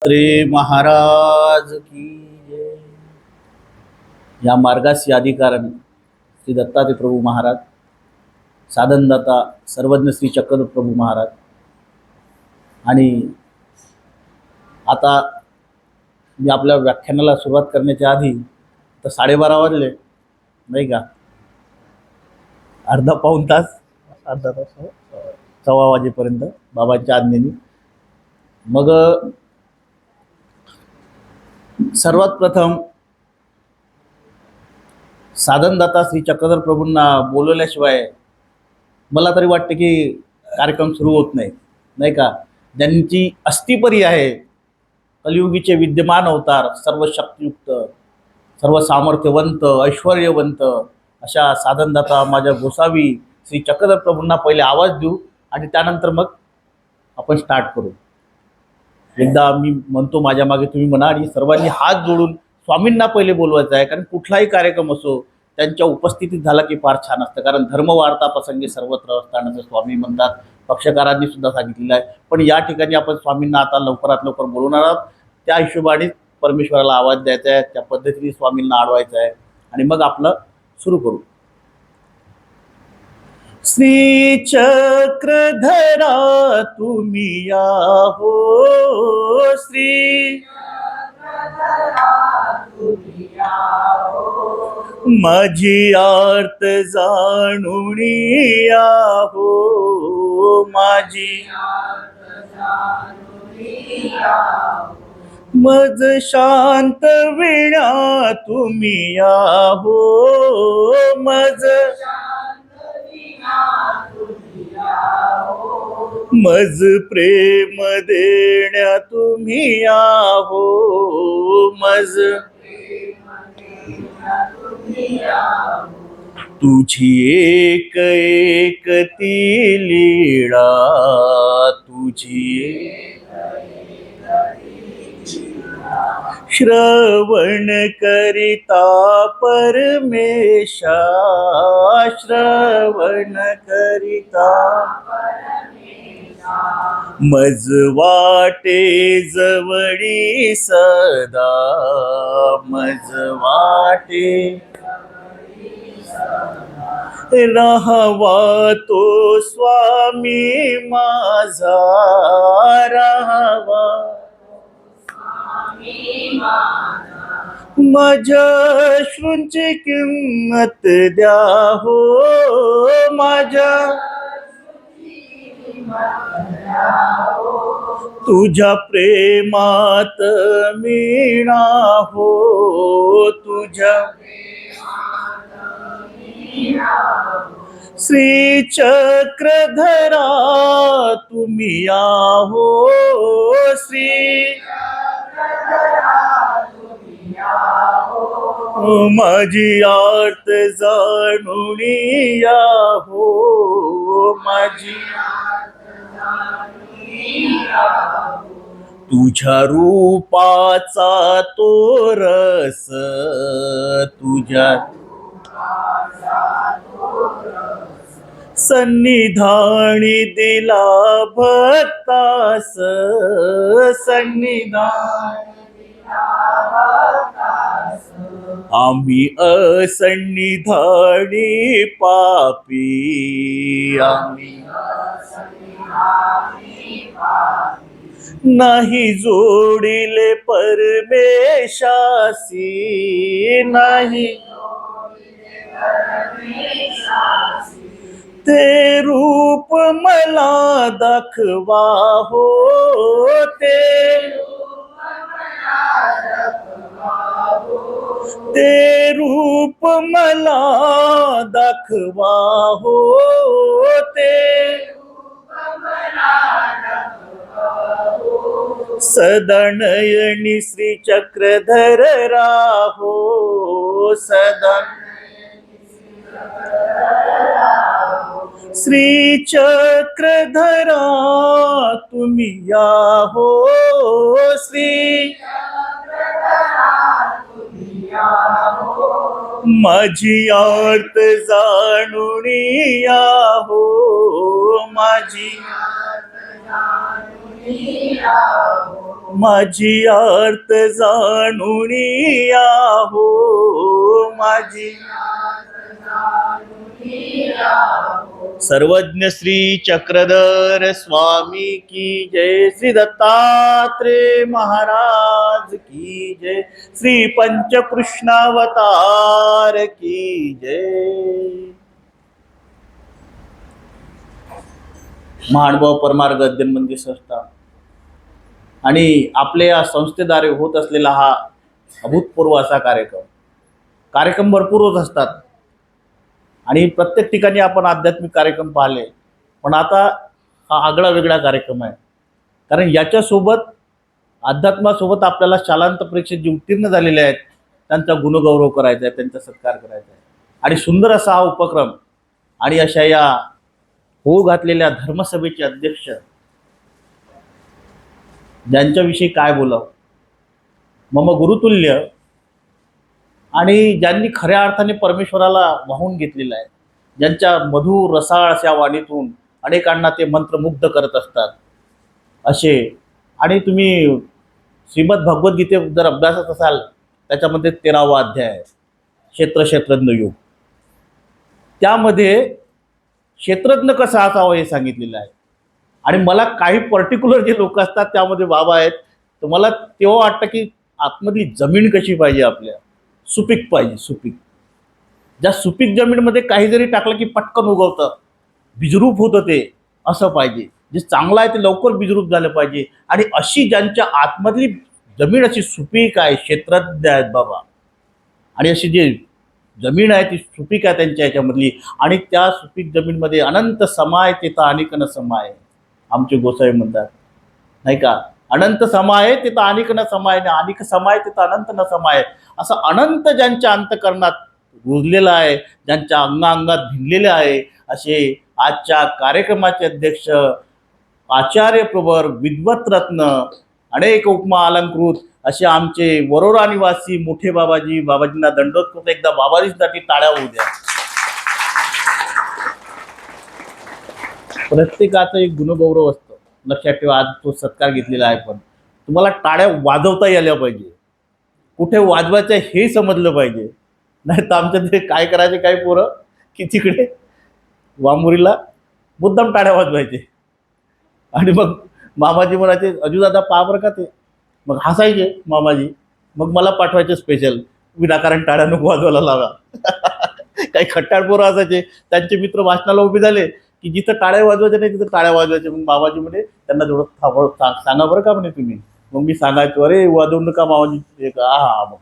रे महाराज की जय। या मार्गास याधिकारण श्री दत्तात्रय प्रभू महाराज, साधनदाता सर्वज्ञ श्री चक्रधर प्रभू महाराज। आणि आता मी आपल्या व्याख्यानाला सुरुवात करण्याच्या आधी तर 12:30 वाजले नाही का, अर्धा पाऊण तास, अर्धा तास, 1:15 वाजेपर्यंत बाबांच्या आज्ञेने। मग सर्वात प्रथम साधनदाता श्री चक्रधर प्रभूंना बोलवल्याशिवाय मला तरी वाटते की कार्यक्रम सुरू होत नाही का। ज्यांची अस्थिपरी आहे, कलियुगीचे विद्यमान अवतार, सर्व शक्तियुक्त, सर्व सामर्थ्यवंत, ऐश्वर्यवंत अशा साधनदाता माझ्या गोसावी श्री चक्रधर प्रभूंना पहिले आवाज देऊ आणि त्यानंतर मग आपण स्टार्ट करू। एकदा मी म्हणतो माझ्या मागे तुम्ही म्हणा आणि सर्वांनी हात जोडून स्वामींना पहिले बोलवायचं आहे। कारण कुठलाही कार्यक्रम असो त्यांच्या उपस्थितीत झाला की फार छान असतं। कारण धर्मवार्ता प्रसंगी सर्वत्र असतानाचं स्वामी म्हणतात, पक्षकारांनी सुद्धा सांगितलेलं आहे। पण या ठिकाणी आपण स्वामींना आता लवकरात लवकर बोलवणार आहोत। त्या हिशोबाने परमेश्वराला आवाज द्यायचा आहे, त्या पद्धतीने स्वामींना अडवायचं आहे आणि मग आपलं सुरू करू। श्री चक्रधरा तुम्ही या हो, श्री माझी आर्त जाणून या हो, माझी मज शांत विणा तुम्ही या हो, मज प्रेम देण्या तुम्ही या हो, मज तुझी एक एक ती लीळा, तुझी श्रवण करिता परमेशा, श्रवण करिता मज वाटे जवळी सदा, मज वाटे राहावा तो स्वामी माझा, राहावा माझ्या श्रूंची किंमत द्या हो, माझ्या तुझ्या प्रेमात मीणा हो, तुझ्या श्री चक्रधरा तुम्ही या हो, श्री माझी आर्त जाणून या हो, माझी तुझ्या रूपाचा तो रस, तुझ्या सन्निधानी दिला भक्तास, सन्निधान आम्ही असन्निधानी पापी, आम्ही नाही जोडिले परमेशासी, नाही ते रूप मला दाखवा हो, ते रूप मला दाखवा हो, सदा नयनी श्री चक्रधर राहो, सदा श्री चक्रधरा तुम्ही या हो, श्री माझी आर्त जाणून या हो, माझी माझी आर्त जाणून या हो, माझी सर्वज्ञ श्री चक्रधर स्वामी की जय, श्री दत्तात्रेय महाराज की जय, श्री पंचकृष्णावतार की जय. महानुभाव परमार्थ अध्ययन मंदिर संस्था आणि आपल्या या संस्थेद्वारे होत असलेला हा अभूतपूर्व असा कार्यक्रम भरपूर होत असतात आणि प्रत्येक ठिकाणी आपण आध्यात्मिक कार्यक्रम पाहिले, पण आता हा आगळा वेगळा कार्यक्रम आहे. कारण याच्यासोबत अध्यात्मासोबत आपल्याला शालांत परीक्षेत जे उत्तीर्ण झालेले आहेत त्यांचा गुणगौरव करायचा आहे, त्यांचा सत्कार करायचा आहे. आणि सुंदर असा हा उपक्रम आणि अशा या होऊ घातलेल्या धर्मसभेचे अध्यक्ष ज्यांच्याविषयी काय बोलावं, मम गुरुतुल्य आणि ज्यांनी खऱ्या अर्थाने परमेश्वराला वाहून घेतलेलं आहे, ज्यांच्या मधुर रसाळ अशा वाणीतून अनेकांना ते मंत्रमुग्ध करत असतात असे. आणि तुम्ही श्रीमद भगवद्गीते जर अभ्यासत असाल त्याच्यामध्ये 13वा अध्याय आहे क्षेत्रज्ञ योग. त्यामध्ये क्षेत्रज्ञ कसा असावा हे सांगितलेलं आहे. आणि मला काही पर्टिक्युलर जे लोक असतात त्यामध्ये बाबा आहेत, तर मला तेव्हा वाटतं की आतमधली जमीन कशी पाहिजे, आपल्या सुपीक पाहिजे. सुपीक, ज्या सुपीक जमीनमध्ये काही जरी टाकलं की पटकन उगवतं, बीजरूप होतं ते, असं पाहिजे. जे चांगलं आहे ते लवकर बीजरूप झालं पाहिजे. आणि अशी ज्यांच्या आतमधली जमीन अशी सुपीक आहे, क्षेत्रज्ञ आहेत बाबा, आणि अशी जी जमीन आहे ती सुपीक आहे त्यांच्या ह्याच्यामधली, आणि त्या सुपीक जमीनमध्ये अनंत समाय तिथं अनेक न समाय, आमचे गोसावी म्हणतात नाही का, अनंत समाय तिथं अनेक न समाय, अनेक समाय तिथं अनंत न समाय. असं अनंत ज्यांच्या अंतकरणात रुजलेलं आहे, ज्यांच्या अंगाअंगात भिनलेलं आहे, असे आजच्या कार्यक्रमाचे अध्यक्ष आचार्य प्रवर विद्वत रत्न अनेक उपमा अलंकृत असे आमचे वरोरा निवासी मोठे बाबाजींना दंडोत करतो. एकदा बाबाजींसाठी टाळ्या होऊ द्या. प्रत्येकाचा एक गुणगौरव असतो, लक्षात ठेवा. आज तो सत्कार घेतलेला आहे, पण तुम्हाला टाळ्या वाजवता यायला पाहिजे, कुठे वाजवायचं हे समजलं पाहिजे. नाही तर आमच्या ते काय करायचे काही पोरं की तिकडे वामुरीला मुद्दाम टाळ्या वाजवायचे आणि मग मामाजी म्हणायचे अजूदादा पहा बरं का ते, मग हसायचे मामाजी, मग मला पाठवायचे स्पेशल, विनाकारण टाळ्या नको वाजवायला लावा. काही खट्टाळ पोरं असायचे, त्यांचे मित्र भाषणाला उभे झाले की जिथं टाळ्या वाजवायचे नाही तिथं टाळ्या वाजवायचे. मग बाबाजी म्हणे त्यांना थोडं सांगा बरं का म्हणे तुम्ही. मग मी सांगायचो अरे वाजवू नका मामाजी, हा मग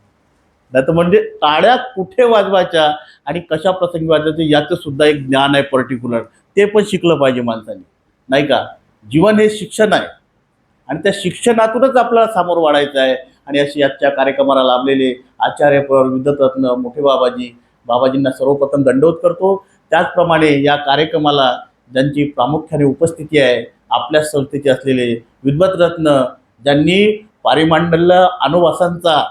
नाही तर म्हणजे टाळ्या कुठे वाजवायच्या आणि कशा प्रसंगी वाजवायचे याचं सुद्धा एक ज्ञान आहे पर्टिक्युलर, ते पण शिकलं पाहिजे माणसाने, नाही का. जीवन हे शिक्षण आहे आणि त्या शिक्षणातूनच आपल्याला समोर वाढायचं आहे. आणि अशी आजच्या कार्यक्रमाला लाभलेले आचार्य विद्वत रत्न मोठे बाबाजींना सर्वप्रथम दंडवत करतो. त्याचप्रमाणे या कार्यक्रमाला ज्यांची प्रामुख्याने उपस्थिती आहे, आपल्या संस्थेचे असलेले विद्वत रत्न ज्यांनी पारिमांडल्य अनुवासांचा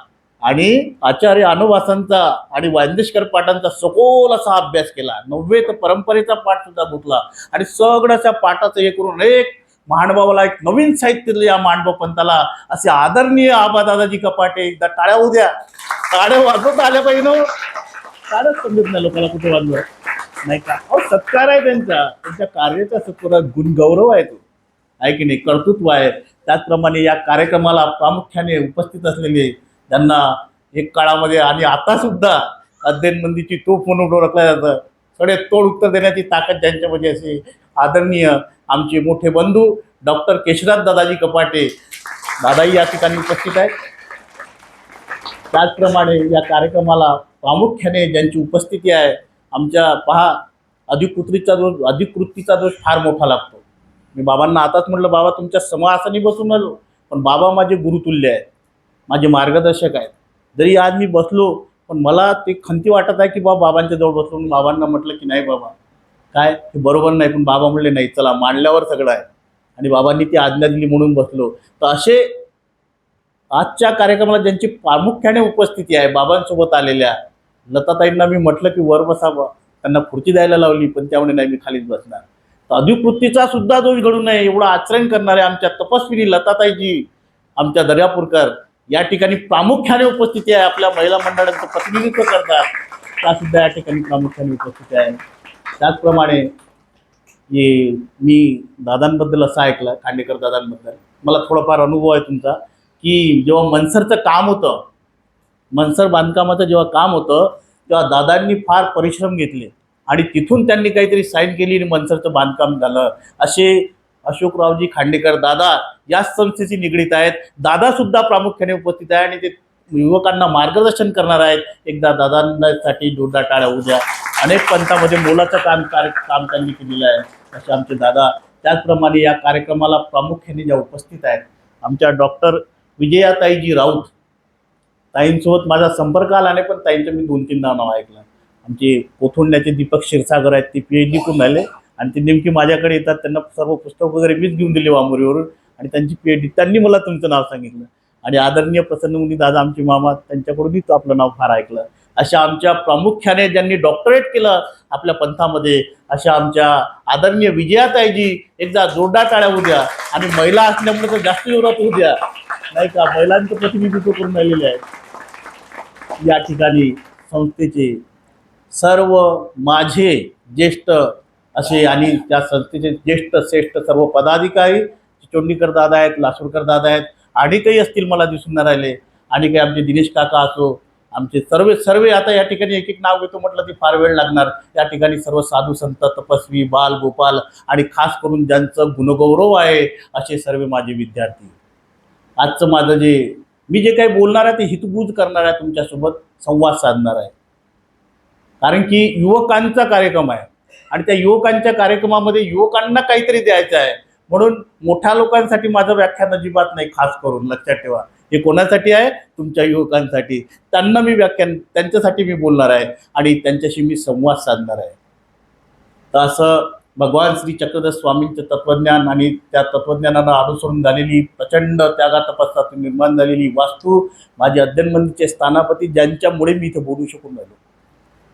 आणि आचार्य अनुवासांचा आणि वांदेशकर पाठांचा सखोल असा अभ्यास केला, 9वे तर परंपरेचा पाठ सुद्धा घेतला आणि सगळ्याच्या पाठाचं हे करून एक महानुभावाला एक नवीन साहित्य दिलं या मांडव पंथाला. असे आदरणीय आबा दादाजी कपाटे, एकदा टाळ्या होऊ द्या. टाळ्या वाजवता आल्या पाहिजे ना, टाळ्याच समजत नाही लोकांना कुठे वाजवत नाही का. अहो सत्कार आहे त्यांच्या कार्याचा सत्कार, गुणगौरव आहे तो, आहे की नाही, कर्तृत्व आहे. त्याचप्रमाणे या कार्यक्रमाला प्रामुख्याने उपस्थित असलेले त्यांना एक काळामध्ये आणि आता सुद्धा अध्ययन मंदिरची तोफ म्हणून ओळखलं जातं, सगळे तोड उत्तर देण्याची ताकद ज्यांच्यामध्ये असे आदरणीय आमचे मोठे बंधू डॉक्टर केशवराज दादाजी कपाटे, दादाही या ठिकाणी उपस्थित आहेत. त्याचप्रमाणे या कार्यक्रमाला प्रामुख्याने ज्यांची उपस्थिती आहे, आमच्या पहा अधिकृतीचा दोष फार मोठा लागतो. मी बाबांना आताच म्हटलं बाबा तुमच्या समासानी बसून आलो, पण बाबा माझे गुरुतुल्य आहेत, माझे मार्गदर्शक आहेत. जरी आज मी बसलो पण मला ते खंती वाटत आहे की बाबांच्या जवळ बसलो. बाबांना म्हटलं की नाही बाबा काय हे बरोबर नाही, पण बाबा म्हणले नाही चला मांडल्यावर सगळं आहे, आणि बाबांनी ती आज्ञा दिली म्हणून बसलो. तर असे आजच्या कार्यक्रमाला ज्यांची प्रामुख्याने उपस्थिती आहे, बाबांसोबत आलेल्या लताताईंना मी म्हटलं की वर बसावं, त्यांना खुर्ची द्यायला लावली, पण त्यामुळे नाही मी खालीच बसणार. तर अधिकृतीचा सुद्धा दोष घडू नये एवढं आचरण करणारे आमच्या तपस्विनी लताताईजी आमच्या दर्यापूरकर या ठिकाणी प्रामुख्याने उपस्थिती आहे, आपल्या महिला मंडळाचं प्रतिनिधित्व करतात, त्या सुद्धा या ठिकाणी प्रामुख्याने उपस्थिती आहे. त्याचप्रमाणे मी दादांबद्दल असं ऐकलं, खांडेकर दादांबद्दल मला थोडाफार अनुभव आहे तुमचा, की जेव्हा मनसरचं काम होतं, मनसर बांधकामाचं जेव्हा काम होतं तेव्हा दादांनी फार परिश्रम घेतले आणि तिथून त्यांनी काहीतरी साईन केली आणि मनसरचं बांधकाम झालं. असे अशोकरावजी खांडेकर दादा याच संस्थेशी निगडीत आहेत. दादा सुद्धा प्रामुख्याने उपस्थित आहे आणि ते युवकांना मार्गदर्शन करणार आहेत. एकदा दादांसाठी जोरदार टाळ्या होऊ द्या. अनेक पंथामध्ये मोलाचं काम त्यांनी केलेलं आहे असे आमचे दादा. त्याचप्रमाणे या कार्यक्रमाला प्रामुख्याने ज्या उपस्थित आहेत आमच्या डॉक्टर विजयाताईजी राऊत, ताईंसोबत माझा संपर्क आला नाही, पण ताईंचं मी 2-3 नाव ऐकलं. आमचे कोथोंड्याचे दीपक क्षीरसागर आहेत, ते PhD करून आले आणि ते नेमकी माझ्याकडे येतात. त्यांना सर्व पुस्तक वगैरे मीच घेऊन दिले वामुरीवरून आणि त्यांची PhD, त्यांनी मला तुमचं नाव सांगितलं. आणि आदरणीय प्रसन्नमुनी दादा आमचे मामा, त्यांच्याकडूनही तो आपलं नाव फार ऐकलं. अशा आमच्या प्रामुख्याने ज्यांनी डॉक्टरेट केलं आपल्या पंथामध्ये अशा आमच्या आदरणीय विजयाताईजी, एकदा जोरदार टाळ्या होऊ द्या. आणि महिला असल्यामुळे तर जास्त जोरात होऊ द्या, नाही का, महिलांचं प्रतिनिधित्व करून राहिलेले आहेत. या ठिकाणी संस्थेचे सर्व माझे ज्येष्ठ असे आणि त्या संस्थेचे ज्येष्ठ श्रेष्ठ सर्व पदाधिकारी, चिचोंडीकर दादा आहेत, लासूरकर दादा आहेत, आणि काही असतील मला दिसून नाही राहिले, आणि काही आमचे दिनेश काका असो, आमचे सर्व आता या ठिकाणी एक एक नाव घेतो म्हटलं ते फार वेळ लागणार. या ठिकाणी सर्व साधू संत, तपस्वी, बाल गोपाल आणि खास करून ज्यांचं गुणगौरव आहे असे सर्व माझे विद्यार्थी. आजचं माझं मी जे काही बोलणार आहे ते हितगुज करणार आहे, तुमच्यासोबत संवाद साधणार आहे. कारण की युवकांचा कार्यक्रम आहे आणि त्या युवकांच्या कार्यक्रमामध्ये युवकांना काहीतरी द्यायचं आहे. म्हणून मोठ्या लोकांसाठी माझं व्याख्यान अजिबात नाही. खास करून लक्षात ठेवा, हे कोणासाठी आहे? तुमच्या युवकांसाठी. त्यांना मी व्याख्यान, त्यांच्यासाठी मी बोलणार आहे आणि त्यांच्याशी मी संवाद साधणार आहे. तर असं भगवान श्री चक्रधर स्वामींचं तत्त्वज्ञान आणि त्या तत्त्वज्ञानाला अनुसरून झालेली प्रचंड त्यागा तपस्यातून निर्माण झालेली वास्तू, माझे अध्ययनमंदिरचे स्थानापती, ज्यांच्यामुळे मी इथं बोलू शकून राहिलो,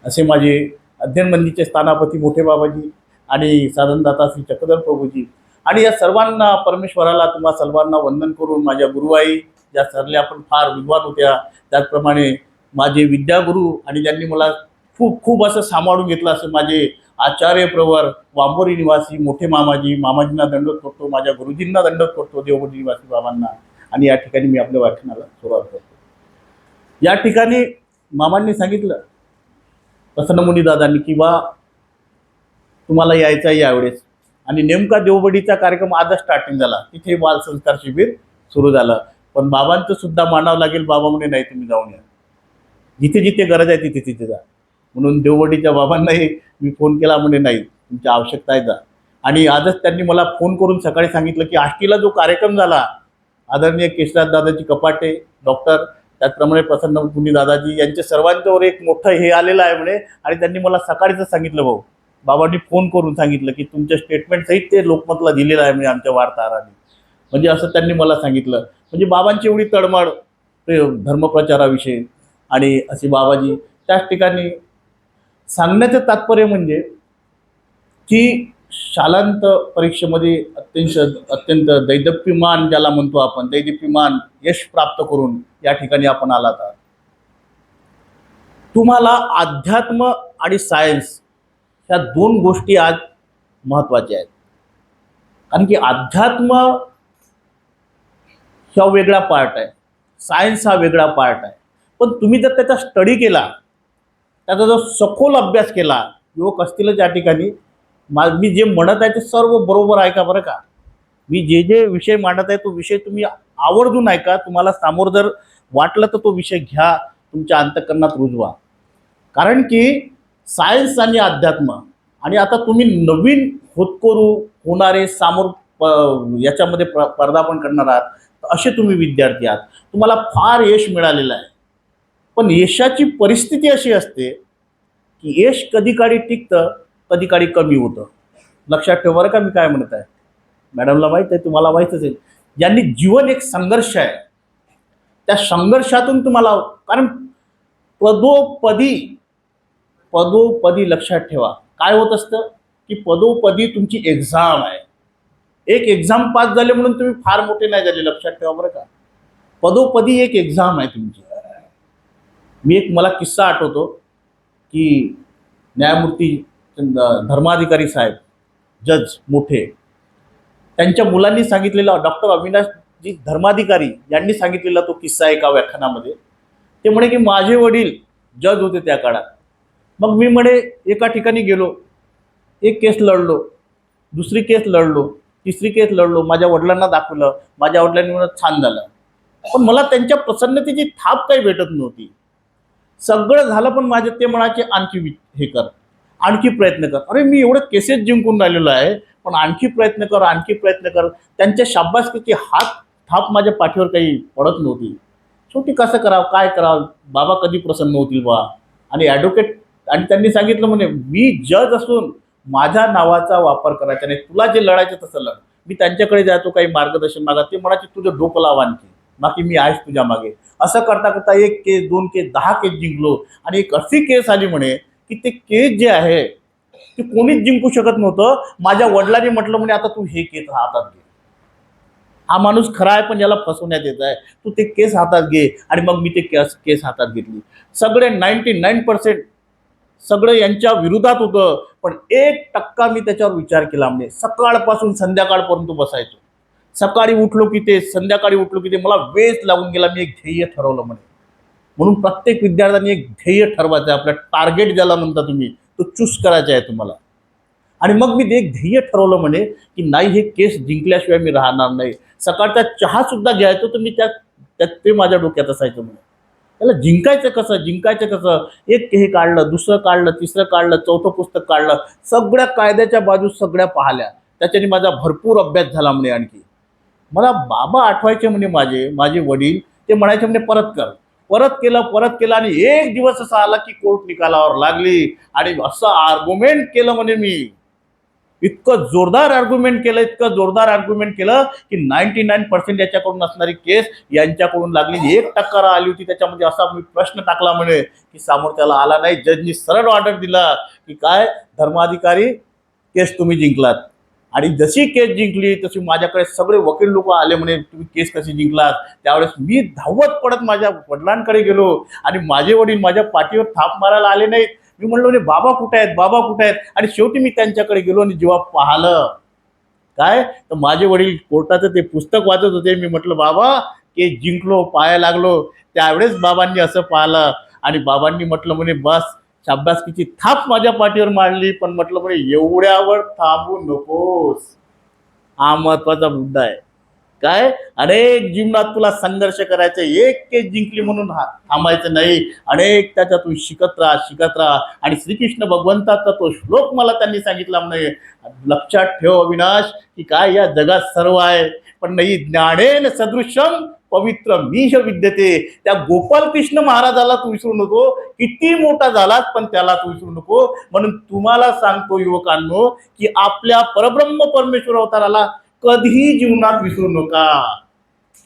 असे माझे अध्ययनमंदिरचे स्थानापती मोठे बाबाजी आणि साधनदाता श्री चक्रधर प्रभूजी. आणि या सर्वांना, परमेश्वराला तुम्हा सर्वांना वंदन करून, माझ्या गुरुआई ज्या सरल्या पण फार विद्वान होत्या, त्याचप्रमाणे माझे विद्यागुरू आणि ज्यांनी मला खूप खूप असं सांभाळून घेतलं असे माझे आचार्य प्रवर, वांबोरी निवासी मोठे मामाजींना दंडवत करतो, माझ्या गुरुजींना दंडवत करतो, देवबंदी निवासी बाबांना. आणि या ठिकाणी मी आपल्या व्याख्यानाला सुरुवात करतो. या ठिकाणी मामांनी सांगितलं, प्रसन्नमुनी दादांनी, की बा तुम्हाला यायचं आहे यावेळेस. आणि नेमका देवबडीचा कार्यक्रम आजच स्टार्टिंग झाला, तिथे बालसंस्कार शिबिर सुरू झालं. पण बाबांचं सुद्धा मानावं लागेल. बाबा म्हणे नाही, तुम्ही जाऊन या, जिथे जिथे गरज आहे तिथे तिथे जा. म्हणून देवबडीच्या बाबांनाही मी फोन केला, म्हणे नाही, तुमची आवश्यकता आहे, जा. आणि आजच त्यांनी मला फोन करून सकाळी सांगितलं की आष्टीला जो कार्यक्रम झाला, आदरणीय केशराज दादाजी कपाटे डॉक्टर, त्याचप्रमाणे प्रसन्नमुनी दादाजी, यांच्या सर्वांच्यावर एक मोठं हे आलेलं आहे म्हणे. आणि त्यांनी मला सकाळीच सांगितलं, भाऊ बाबांनी फोन करून सांगितलं की तुमच्या स्टेटमेंट सहित ते लोकमतला दिलेलं आहे म्हणजे आमच्या वार्ताहरांनी. म्हणजे असं त्यांनी मला सांगितलं. म्हणजे बाबांची एवढी तळमळ धर्मप्रचाराविषयी. आणि असे बाबाजी त्याच ठिकाणी सांगण्याचं तात्पर्य म्हणजे की शालांत परीक्षेमध्ये अत्यंत दैदप्यमान, ज्याला म्हणतो आपण दैदप्यमान यश प्राप्त करून या ठिकाणी आपण आलात. तुम्हाला अध्यात्म आणि सायन्स ह्या 2 गोष्टी आज महत्त्वाच्या आहेत. कारण की अध्यात्म हा वेगळा पार्ट आहे, सायन्स हा वेगळा पार्ट आहे. पण तुम्ही जर त्याचा स्टडी केला, त्याचा जर सखोल अभ्यास केला, युवक असतीलच या ठिकाणी, मी जे म्हणत आहे ते सर्व बरोबर ऐका बरं का. मी जे विषय मांडत आहे तो विषय तुम्ही आवर्जून ऐका. तुम्हाला समोर जर वाटलं तर तो विषय घ्या, तुमच्या अंतःकरणात रुजवा. कारण की सायन्स आणि अध्यात्म, आणि आता तुम्ही नवीन होणारे समोर याच्यामध्ये पदार्पण करणार आहात, असे तुम्ही विद्यार्थी आहात. तुम्हाला फार यश मिळालेलं आहे. पण यशाची परिस्थिती अशी असते की यश कधी काळी टिकतं, कधी काळी कमी होतं. लक्षात ठेवा बरं का मी काय म्हणत आहे. मॅडमला माहीत आहे, तुम्हाला माहीतच आहे. ज्यांनी जीवन एक संघर्ष आहे, त्या संघर्षातून तुम्हाला, कारण पदोपदी लक्षात ठेवा काय होत असतं की पदोपदी तुमची एक्झाम आहे. एक एक्झाम पास झाले म्हणून तुम्ही फार मोठे नाही झाले, लक्षात ठेवा बरं का. पदोपदी एक एक्झाम आहे तुमची. मला किस्सा आठवतो की न्यायमूर्ती धर्माधिकारी साहेब, जज मोठे, त्यांच्या मुलांनी सांगितलेला, डॉक्टर अविनाशजी धर्माधिकारी यांनी सांगितलेला तो किस्सा एका व्याख्यानामध्ये. ते म्हणे की माझे वडील जज होते त्या काळात. मग मी म्हणे एका ठिकाणी गेलो, एक केस लढलो, दुसरी केस लढलो, तिसरी केस लढलो, माझ्या वडिलांना दाखवलं, माझ्या वडिलांनी म्हणत छान झालं. पण मला त्यांच्या प्रसन्नतेची थाप काही भेटत नव्हती. सगळं झालं पण माझे ते म्हणायचे आणखी हे कर, आणखी प्रयत्न कर. अरे मी एवढे केसेस जिंकून राहिलेलो आहे, पण आणखी प्रयत्न कर, आणखी प्रयत्न कर. त्यांच्या शाबासकीची हात थाप माझ्या पाठीवर काही पडत नव्हती. शेवटी कसं करावं, काय करावं, बाबा कधी प्रसन्न होतील बा. आणि ॲडव्होकेट, आणि त्यांनी सांगितलं म्हणे मी जज असून माझ्या नावाचा वापर करायचा नाही, तुला जे लढायचं तसं लढ. मी त्यांच्याकडे जायचो काही मार्गदर्शन मागा, ते म्हणायचे तुझं डोकं लाव आणखी, बाकी मी आहेच तुझ्या मागे. असं करता करता 1 केस, 2 केस, 10 केस जिंकलो. आणि एक अशी केस आली म्हणे की ते केस जे आहे ते कोणीच जिंकू शकत नव्हतं. माझ्या वडिलांनी म्हटलं म्हणे आता तू हे केस हातात घे, हा माणूस खरा आहे पण याला फसवण्यात येत आहे, तू ते केस हातात घे. आणि मग मी ते केस हातात घेतली. सगळे 99% सगळं यांच्या विरोधात होतं, पण 1% मी त्याच्यावर विचार केला. म्हणजे सकाळपासून संध्याकाळपर्यंत बसायचो. सकाळी उठलो की ते, संध्याकाळी उठलो की ते, मला वेच लागून गेला. मी एक ध्येय ठरवलं म्हणे. म्हणून प्रत्येक विद्यार्थ्यांनी एक ध्येय ठरवायचं आहे. आपलं टार्गेट ज्याला म्हणता तुम्ही, तो चूज करायचा आहे तुम्हाला. आणि मग मी एक ध्येय ठरवलं म्हणे की नाही, हे केस जिंकल्याशिवाय मी राहणार नाही. सकाळचा चहा सुद्धा घ्यायचो तर मी त्यात ते माझ्या डोक्यात असायचं म्हणे. त्याला जिंकायचं कसं, जिंकायचं कसं. एक हे काढलं, दुसरं काढलं, तिसरं काढलं, चौथं पुस्तक काढलं, सगळ्या कायद्याच्या बाजू सगळ्या पाहिल्या. त्याच्याने माझा भरपूर अभ्यास झाला म्हणे. आणखी मला बाबा आठवायचे म्हणे, माझे वडील. ते म्हणायचे म्हणे परत कर. परत केलं आणि एक दिवस असा आला की कोर्ट निकालावर लागली. आणि असं आर्ग्युमेंट केलं म्हणे मी, इतकं जोरदार आर्ग्युमेंट केलं की 99% याच्याकडून असणारी केस यांच्याकडून लागली. 1% आली होती त्याच्यामध्ये. असा मी प्रश्न टाकला म्हणे की सामोरच्याला आला नाही. जजनी सरळ ऑर्डर दिला की काय, धर्माधिकारी केस तुम्ही जिंकलात. आणि जशी केस जिंकली तशी माझ्याकडे सगळे वकील लोक आले म्हणे तुम्ही केस कशी जिंकलात. त्यावेळेस मी धावत पडत माझ्या वडिलांकडे गेलो. आणि माझे वडील माझ्या पाठीवर थाप मारायला आले नाहीत. मी म्हणलो म्हणजे बाबा कुठे आहेत. आणि शेवटी मी त्यांच्याकडे गेलो आणि जेव्हा पाहिलं काय, तर माझे वडील कोर्टाचं ते पुस्तक वाचत होते. मी म्हटलं बाबा केस जिंकलो, पाया लागलो. त्यावेळेस बाबांनी असं पाहिलं आणि बाबांनी म्हटलं म्हणे बस, शाबासकीची थाप माझ्या पाठीवर मारली. पण म्हटलं म्हणे एवढ्यावर थांबू नकोस, हा महत्वाचा मुद्दा आहे. काय, अनेक जीवनात तुला संघर्ष करायचा. एक केस जिंकली म्हणून थांबायचं नाही. अनेक त्याच्यातून शिकत राहा. आणि श्रीकृष्ण भगवंताचा तो श्लोक मला त्यांनी सांगितला म्हणे, लक्षात ठेव अविनाश की काय, या जगात सर्व आहे पण नाही ज्ञानेन सदृशम पवित्र मीह विद्यते. त्या गोपाल कृष्ण महाराजाला तू विसरू नको. किती मोठा झालास पण त्याला तू विसरू नको. म्हणून तुम्हाला सांगतो युवकांनो की आपल्या परब्रह्म परमेश्वर अवताराला कधीही जीवनात विसरू नका.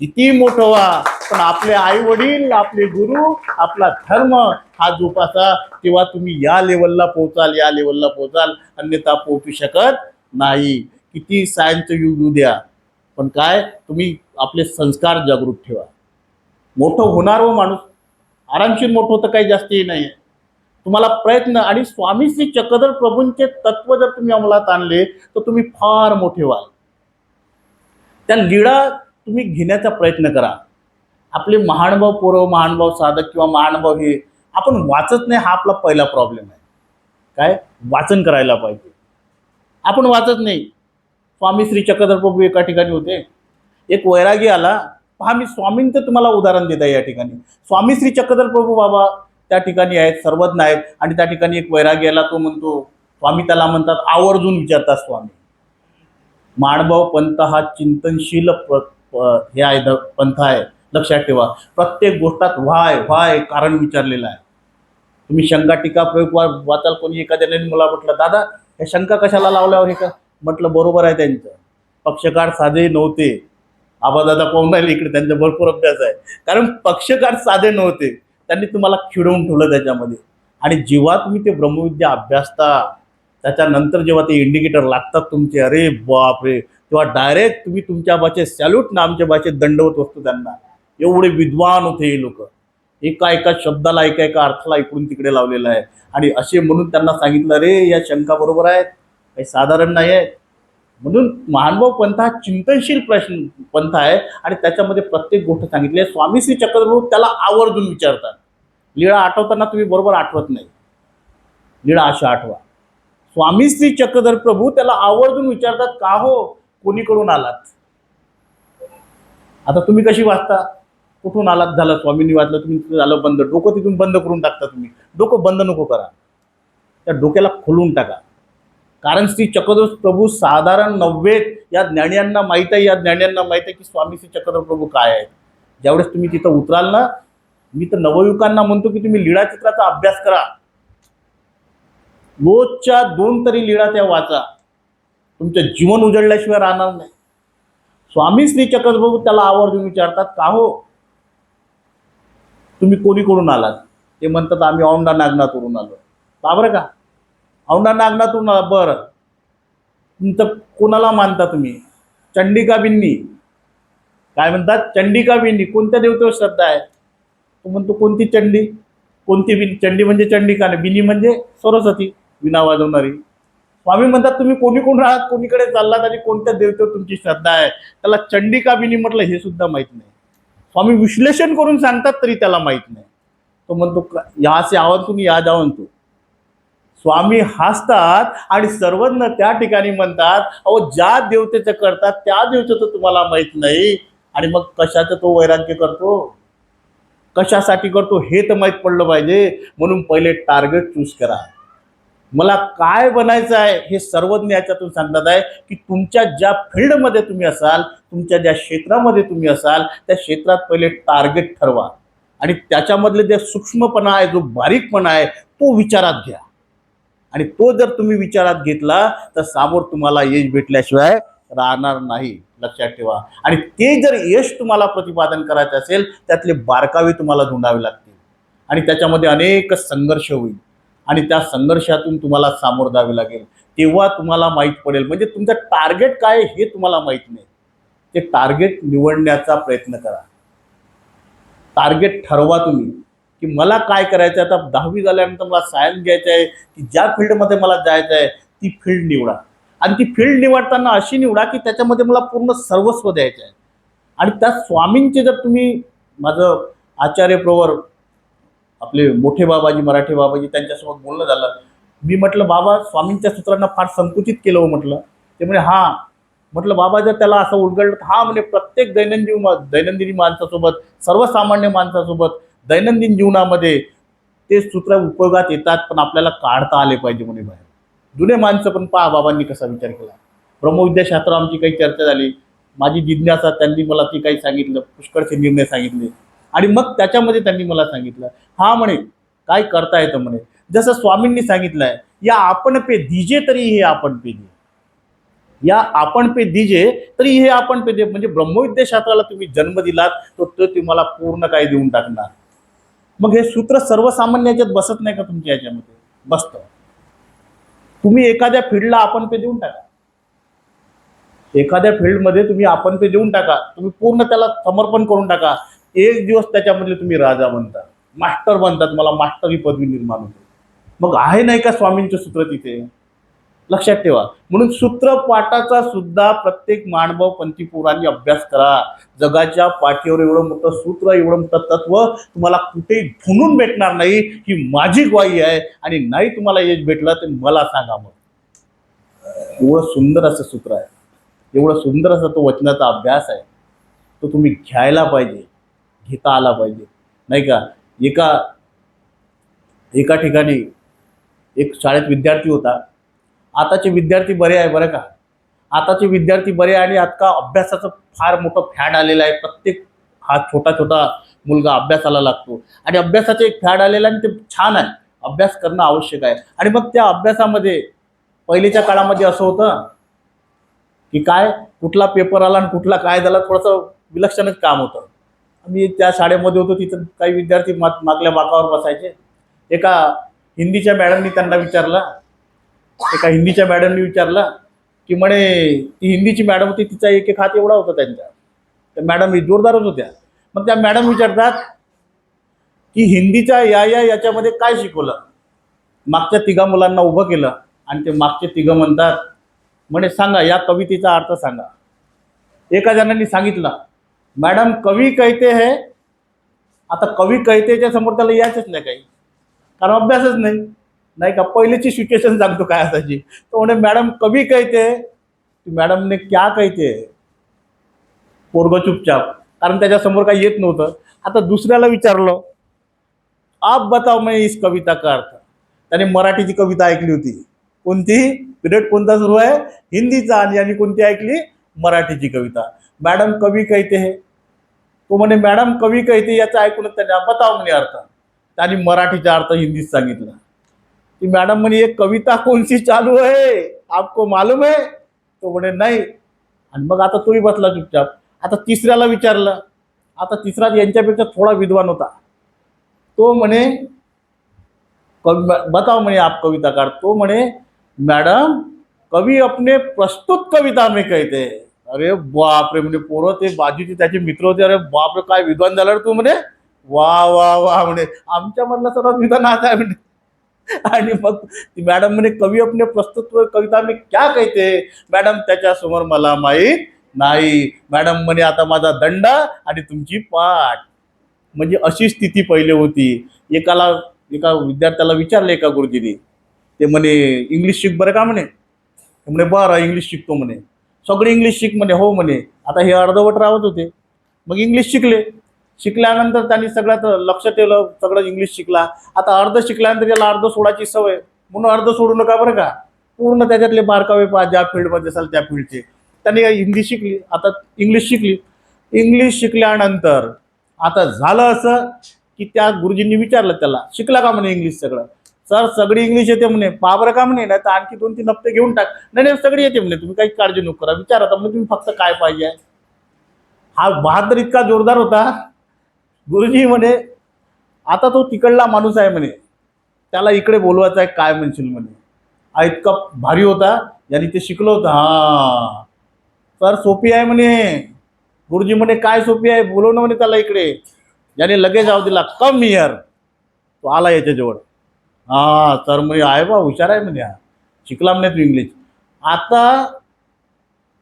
किती मोठं व्हा, पण आपले आई वडील, आपले गुरु, आपला धर्म हा जोपासा. तेव्हा तुम्ही या लेवलला पोहोचाल, अन्यथा पोहोचू शकत नाही. किती सायन्सचं युग येऊ द्या, पण काय, तुम्ही आपले संस्कार जागृत ठेवा. मोठं होणार हो माणूस, आरामशीर मोठं होतं, काही जास्ती नाही. तुम्हाला प्रयत्न आणि स्वामी श्री चक्रधर प्रभूंचे तत्व जर तुम्ही अंमलात आणले तर तुम्ही फार मोठे व्हाल. त्या लीळा तुम्ही घेण्याचा प्रयत्न करा. आपले महानुभाव पोरं, महानुभाव साधक किंवा महानुभाव हे आपण वाचत नाही, हा आपला पहिला प्रॉब्लेम आहे. काय, वाचन करायला पाहिजे, आपण वाचत नाही. स्वामी श्री चक्रधर प्रभू एका ठिकाणी होते. एक वैरागी आला. पहा, मी स्वामींचं तुम्हाला उदाहरण देत आहे या ठिकाणी. स्वामी श्री चक्रधर प्रभू बाबा त्या ठिकाणी आहेत, सर्वज्ञ आहेत. आणि त्या ठिकाणी एक वैरागी आला. तो म्हणतो, स्वामी त्याला म्हणतात, आवर्जून विचारतात स्वामी. माणभाव पंथ हा चिंतनशील हे आहे, पंथ आहे. लक्षात ठेवा, प्रत्येक गोष्टात व्हाय कारण विचारलेलं आहे. तुम्ही शंका टीका प्रयोग वाचाल. कोणी एखाद्याने मला म्हटलं, दादा हे शंका कशाला लावल्यावर हे का. म्हटलं बरोबर आहे त्यांचं. पक्षकार साधे नव्हते. आबादादा पाहून राहिले इकडे, त्यांचा भरपूर अभ्यास आहे. कारण पक्षकार साधे नव्हते, त्यांनी तुम्हाला खिळवून ठेवलं त्याच्यामध्ये. आणि जेव्हा तुम्ही ते ब्रह्मविद्या अभ्यासता, त्याच्यानंतर जेव्हा ते इंडिकेटर लागतात तुमचे, अरे बापरे, तेव्हा डायरेक्ट तुम्ही तुमच्या भाषेत सॅल्यूट ना आमच्या भाषेत दंडवत असतो त्यांना. एवढे विद्वान होते हे लोक, एका एका शब्दाला एका एका अर्थाला इकडून तिकडे लावलेला आहे. आणि असे म्हणून त्यांना सांगितलं, रे या शंका बरोबर आहेत, काही साधारण नाही आहे. म्हणून महानुभाव पंथ हा चिंतनशील पंथ आहे आणि त्याच्यामध्ये प्रत्येक गोष्ट सांगितली आहे. स्वामी श्री चक्रधर त्याला आवर्जून विचारतात. लीळा आठवताना तुम्ही बरोबर आठवत नाही, लीळा अशा आठवा. स्वामी श्री चक्रधर प्रभू त्याला आवर्जून विचारतात, का हो कोणीकडून आलात. आता तुम्ही कशी वाचता, कुठून आलात, झालं स्वामींनी वाचलं, तुम्ही झालं बंद, डोकं तिथून बंद करून टाकता. तुम्ही डोकं बंद नको करा, त्या डोक्याला खोलून टाका. कारण श्री चक्रधर प्रभू साधारण 90 या ज्ञानियांना माहीत आहे, या ज्ञानियांना माहीत आहे की स्वामी श्री चक्रधर प्रभू काय आहेत. ज्यावेळेस तुम्ही तिथं उतराल ना, मी तर नवयुवकांना म्हणतो की तुम्ही लीळा चित्राचा अभ्यास करा. रोजच्या 2 तरी लीळा त्या वाचा, तुमचं जीवन उजळल्याशिवाय राहणार नाही. स्वामी श्री चक्रधर प्रभू त्याला आवर्जून विचारतात, का हो तुम्ही कोणीकडून आलात. ते म्हणतात, आम्ही औंढा नागनाथवरून आलो. बाबर का, औंढा नागनाथवरून आला. बरं, तुमचं कोणाला मानता तुम्ही. चंडिका बिन्नी, काय म्हणतात, चंडिका बिन्नी. कोणत्या देवतेवर श्रद्धा आहे. तो म्हणतो, कोणती चंडी, कोणती बिनी. चंडी म्हणजे चंडिका नाही, बिनी म्हणजे सरस्वती, विना वाजवणारी. स्वामी म्हणतात, तुम्ही कोणीकडून आहात, कोणीकडे चाललात आणि कोणत्या देवतेवर तुमची श्रद्धा आहे. त्याला चंडिका बिनी म्हटलं हे सुद्धा माहीत नाही. स्वामी विश्लेषण करून सांगतात तरी त्याला माहीत नाही. तो म्हणतो, यहाँ से आवन तुम्ही या जावन तू. स्वामी हसतात आणि सर्वज्ञ त्या ठिकाणी म्हणतात, अहो ज्या देवतेचं करतात त्या देवतेचं तुम्हाला माहीत नाही आणि मग कशाचं तो वैराग्य करतो, कशासाठी करतो हे तर माहीत पडलं पाहिजे. म्हणून पहिले टार्गेट चूज करा. मला काय बनायचं आहे हे सर्वज्ञ याच्यातून सांगतात आहे की तुमच्या ज्या फील्डमध्ये तुम्ही असाल, तुमच्या ज्या क्षेत्रामध्ये तुम्ही असाल, त्या क्षेत्रात पहिले टार्गेट ठरवा आणि त्याच्यामधले जे सूक्ष्मपणा आहे, जो बारीकपणा आहे तो विचारात घ्या. आणि तो जर तुम्ही विचारात घेतला तर समोर तुम्हाला यश भेटल्याशिवाय राहणार नाही, लक्षात ठेवा. आणि ते जर यश तुम्हाला प्रतिपादन करायचं असेल, त्यातले बारकावे तुम्हाला धुंडावे लागतील आणि त्याच्यामध्ये अनेक संघर्ष होईल आणि त्या संघर्षातून तुम्हाला सामोरं जावे लागेल. तेव्हा तुम्हाला माहीत पडेल. म्हणजे तुमचं टार्गेट काय हे तुम्हाला माहीत नाही. ते टार्गेट निवडण्याचा प्रयत्न करा. टार्गेट ठरवा तुम्ही की मला काय करायचं आहे. आता 10वी झाल्यानंतर मला सायन्स घ्यायचं आहे, की ज्या फील्डमध्ये मला जायचं आहे ती फील्ड निवडा. आणि ती फील्ड निवडताना अशी निवडा की त्याच्यामध्ये मला पूर्ण सर्वस्व द्यायचं आहे. आणि त्या स्वामींचे जर तुम्ही, माझं आचार्य प्रवर आपले मोठे बाबाजी, मराठे बाबाजी, त्यांच्यासोबत बोलणं झालं. मी म्हटलं, बाबा स्वामींच्या सूत्रांना फार संकुचित केलं हो म्हटलं. ते म्हणजे हां. म्हटलं, बाबा जर त्याला असं उलगडलं, हा म्हणजे प्रत्येक दैनंदिनी माणसासोबत, सर्वसामान्य माणसासोबत दैनंदिन जीवनामध्ये ते सूत्र उपयोगात येतात, पण आपल्याला काढता आले पाहिजे म्हणे बाहेर. जुने माणसं पण पहा बाबांनी कसा विचार केला. ब्रह्मविद्याशास्त्र आमची काही चर्चा झाली, माझी जिज्ञासा, त्यांनी मला ती काही सांगितलं, पुष्कळचे निर्णय सांगितले आणि मग त्याच्यामध्ये त्यांनी मला सांगितलं, हा म्हणे काय करता येतं म्हणे. जसं स्वामींनी सांगितलं आहे, या आपण पे दीजे तरी हे आपण पे दे, या आपण पे दीजे तरी हे आपण पे दे. म्हणजे ब्रह्मविद्याशास्त्राला तुम्ही जन्म दिलात तो तुम्हाला पूर्ण काही देऊन टाकणार. मग हे सूत्र सर्वसामान्य याच्यात बसत नाही का तुमच्या याच्यामध्ये? बसतं. तुम्ही एखाद्या फील्डला आपण पे देऊन टाका, एखाद्या फील्डमध्ये तुम्ही आपण पे देऊन टाका, तुम्ही पूर्ण त्याला समर्पण करून टाका. एक दिवस त्याच्यामधले तुम्ही राजा बनता, मास्टर बनता, तुम्हाला मास्टर ही पदवी निर्माण होते. मग आहे नाही का स्वामींचं सूत्र तिथे? लक्षात ठेवा. म्हणून सूत्रपाठाचा सुद्धा प्रत्येक मानभाव पंथी पोरांनी अभ्यास करा. जगाच्या पाठीवर एवढं मोठं सूत्र, एवढं मोठं तत्व तुम्हाला कुठेही धुनून भेटणार नाही, ही माझी ग्वाही आहे. आणि नाही तुम्हाला यश भेटलं तर मला सांगा. मग एवढं सुंदर असं सूत्र आहे, एवढं सुंदर असा तो वचनाचा अभ्यास आहे, तो तुम्ही घ्यायला पाहिजे, घेता आला पाहिजे, नाही का? एका ठिकाणी एक शाळेत विद्यार्थी होता. आताचे विद्यार्थी बरे आहे बरं का, आताचे विद्यार्थी बरे आहे आणि आता अभ्यासाचं फार मोठं फॅड आलेलं आहे. प्रत्येक हा छोटा छोटा मुलगा अभ्यासाला लागतो आणि अभ्यासाचं एक फॅड आलेलं आहे आणि ते छान आहे. अभ्यास करणं आवश्यक आहे. आणि मग त्या अभ्यासामध्ये पहिलेच्या काळामध्ये असं होतं की काय, कुठला पेपर आला आणि कुठला काय झाला, थोडंसं विलक्षणच काम होतं. आम्ही त्या शाळेमध्ये होतो, तिथं काही विद्यार्थी मागल्या बाकावर बसायचे. एका हिंदीच्या मॅडमनी त्यांना विचारलं, की म्हणे, ती हिंदीची मॅडम होती, तिचा एक हात एवढा होता त्यांच्या. त्या मॅडम जोरदारच होत्या. मग त्या मॅडम विचारतात की हिंदीच्या याच्यामध्ये काय शिकवलं. मागच्या तिघा मुलांना उभं केलं आणि ते मागचे तिघं म्हणतात, म्हणे सांगा या कवितेचा अर्थ सांगा. एका जणांनी सांगितलं, मॅडम कवी कहते है. आता कवी कहतेच्या समोर त्याला यायचंच नाही काही, कारण अभ्यासच नाही, नाही का. पहिलेची सिच्युएशन सांगतो काय असायची. तो म्हणे मॅडम कवी कहते. मॅडम ने क्या कहते, पोरग चुपचाप, कारण त्याच्यासमोर काही येत नव्हतं. आता दुसऱ्याला विचारलं, आप बताओ मैं इस कविता का अर्थ. त्याने मराठीची कविता ऐकली होती. कोणती, पिरियड कोणता सुरू आहे, हिंदीचा, आणि कोणती ऐकली, मराठीची कविता. मॅडम कवी कहते है. तो म्हणे मॅडम कवी कहते याचा ऐकून त्याने बताओ म्हणे अर्थ. त्यांनी मराठीचा अर्थ हिंदीत सांगितला. ती मॅडम म्हणे एक कविता कोणती चालू आहे, आपको मालूम है. तो म्हणे नाही. आणि मग आता तोही बसला चुपचाप. आता तिसऱ्याला विचारलं. आता तिसरा यांच्यापेक्षा थोडा विद्वान होता. तो म्हणे बताओ म्हणे आप कविता काढ. तो म्हणे मॅडम कवी अपने प्रस्तुत कविता में कहते. अरे बापरे, म्हणजे पोरं ते बाजूचे त्याचे मित्र होते. अरे बापरे काय विद्वान झाला तू म्हणे, वा वा वा म्हणे, आमच्या मधला सर्वात विद्वान हाच आहे म्हणे. आणि मग ती मॅडम म्हणे कवी अपने प्रस्तुत कविता में क्या कहते. मॅडम त्याच्यासमोर मला माहीत नाही. मॅडम म्हणे आता माझा दंड आणि तुमची पाठ. म्हणजे अशी स्थिती पहिले होती. एका विद्यार्थ्याला विचारले एका गुरुजींनी, ते म्हणे इंग्लिश शिक बरं का म्हणे. म्हणे बरं इंग्लिश शिकतो म्हणे. सगळे इंग्लिश शिक म्हणे. हो म्हणे. आता हे अर्धवट राहत होते. मग इंग्लिश शिकले. शिकल्यानंतर त्यांनी सगळ्यात लक्ष ठेवलं, सगळं इंग्लिश शिकला. आता अर्ध शिकल्यानंतर त्याला अर्ध सोडायची सवय, म्हणून अर्ध सोडू नका बरं का. पूर्ण त्याच्यातले बारकावे पहा, ज्या फील्डमध्ये असाल त्या फील्डचे. त्यांनी हिंदी शिकली, आता इंग्लिश शिकली. इंग्लिश शिकल्यानंतर आता झालं असं की त्या गुरुजींनी विचारलं त्याला, शिकला का म्हणे इंग्लिश सगळं. सर सगळी इंग्लिश येते म्हणे. पहा बरं का म्हणे, नाही तर आणखी 2-3 हप्ते घेऊन टाक. नाही नाही सगळी येते म्हणे, तुम्ही काही काळजी नको करा. विचारा तर तुम्ही फक्त काय पाहिजे. हा बहादर इतका जोरदार होता. गुरुजी म्हणे आता तो तिकडला माणूस आहे म्हणे, त्याला इकडे बोलवायचं आहे, काय म्हणशील म्हणे. हा इतका भारी होता, यांनी ते शिकलं होतं. हा सर सोपी आहे म्हणे. गुरुजी म्हणे काय सोपी आहे, बोलवणं म्हणे त्याला इकडे. याने लगेच जाऊ दिला, कम हिअर. तो आला याच्याजवळ. हा सर म्हणे आहे बा हुशार आहे म्हणे, हा शिकला म्हणे तू इंग्लिश. आता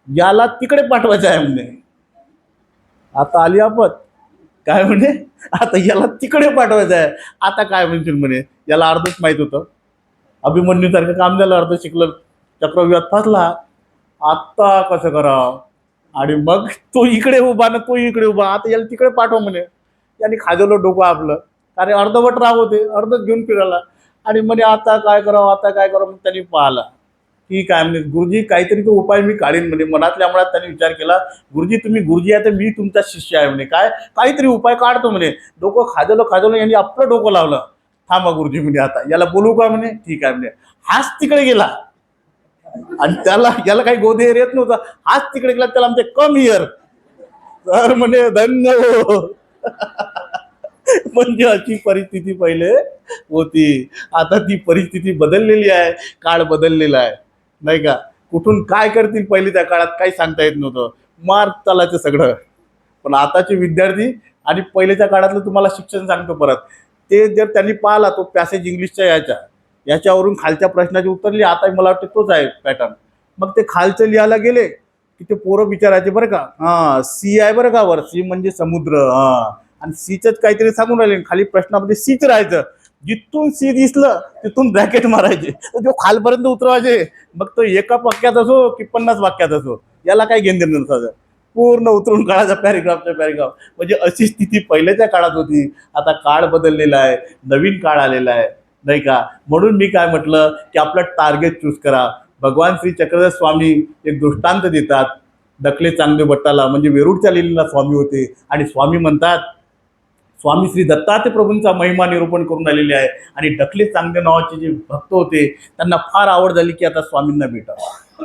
याला तिकडे पाठवायचं आहे म्हणे. आता आली आपत. काय म्हणे, आता याला तिकडे पाठवायचं आहे. आता काय म्हणशील म्हणे. याला अर्धच माहित होतं. अभिमन्यूसारखं काम झालं, अर्ध शिकलं, चक्रव्यूहात फसला. आता कसं करावं. आणि मग तो इकडे उभा ना तो इकडे उभा. आता याला तिकडे पाठवा म्हणे. याने खाजवलं डोकं आपलं, कारण अर्धवट राग होते, अर्धच घेऊन फिरायला. आणि म्हणे आता काय करावं, आता काय करावं. मग त्यांनी पाहिला, ठीक आहे म्हणे गुरुजी काहीतरी तो उपाय मी काढीन म्हणे. मनातल्या मनात त्यांनी विचार केला, गुरुजी तुम्ही गुरुजी आहे तर मी तुमचा शिष्य आहे म्हणे, काय काहीतरी उपाय काढतो म्हणे. डोकं खाजवलं. यांनी आपलं डोकं लावलं. थांबा गुरुजी म्हणे, आता याला बोलू का म्हणे. ठीक आहे म्हणे. हाच तिकडे गेला आणि याला काही गोधेर येत नव्हता. हाच तिकडे गेला. त्याला म्हणते कम हिअर. तर म्हणे धन्य हो. म्हणजे अशी परिस्थिती पहिले होती. आता ती परिस्थिती बदललेली आहे, काळ बदललेला आहे, नाही का. कुठून काय करतील पहिले त्या काळात काही सांगता येत नव्हतं. मार्क चालायचं सगळं. पण आताचे विद्यार्थी आणि पहिलेच्या काळातलं तुम्हाला शिक्षण सांगतो परत. ते जर त्यांनी पाहिला तो पॅसेज इंग्लिशच्या याच्यावरून खालच्या प्रश्नाची उत्तर लिहा. आता मला वाटतं तोच आहे पॅटर्न. मग ते खालचं लिहायला गेले की ते पोरं विचारायचे बरं का. सी आहे बरं का वर, सी म्हणजे समुद्र. आणि सीचंच काहीतरी सांगून राहिले. खाली प्रश्नामध्ये सीच राहायचं. जिथून सी दिसलं तिथून ब्रॅकेट मारायचे, तो खालपर्यंत उतरवायचे. मग तो एका वाक्यात असो की 50 वाक्यात असो, याला काही घेणं देणं नसायचं. पूर्ण उतरून काढायचा पॅरेग्राफच्या पॅरेग्राफ. म्हणजे अशी स्थिती पहिल्याच्या काळात होती. आता काळ बदललेला आहे, नवीन काळ आलेला आहे, नाही का. म्हणून मी काय म्हटलं की आपलं टार्गेट चूज करा. भगवान श्री चक्रधर स्वामी एक दृष्टांत देतात. डकले चांगले भट्टाला, म्हणजे वेरूळच्या लेणीला स्वामी होते. आणि स्वामी म्हणतात, स्वामी श्री दत्तात्रय प्रभूंचा महिमा निरूपण करून आलेले आहे. आणि डकले चांगले नावाचे जे भक्त होते त्यांना फार आवड झाली की आता स्वामींना भेटावं.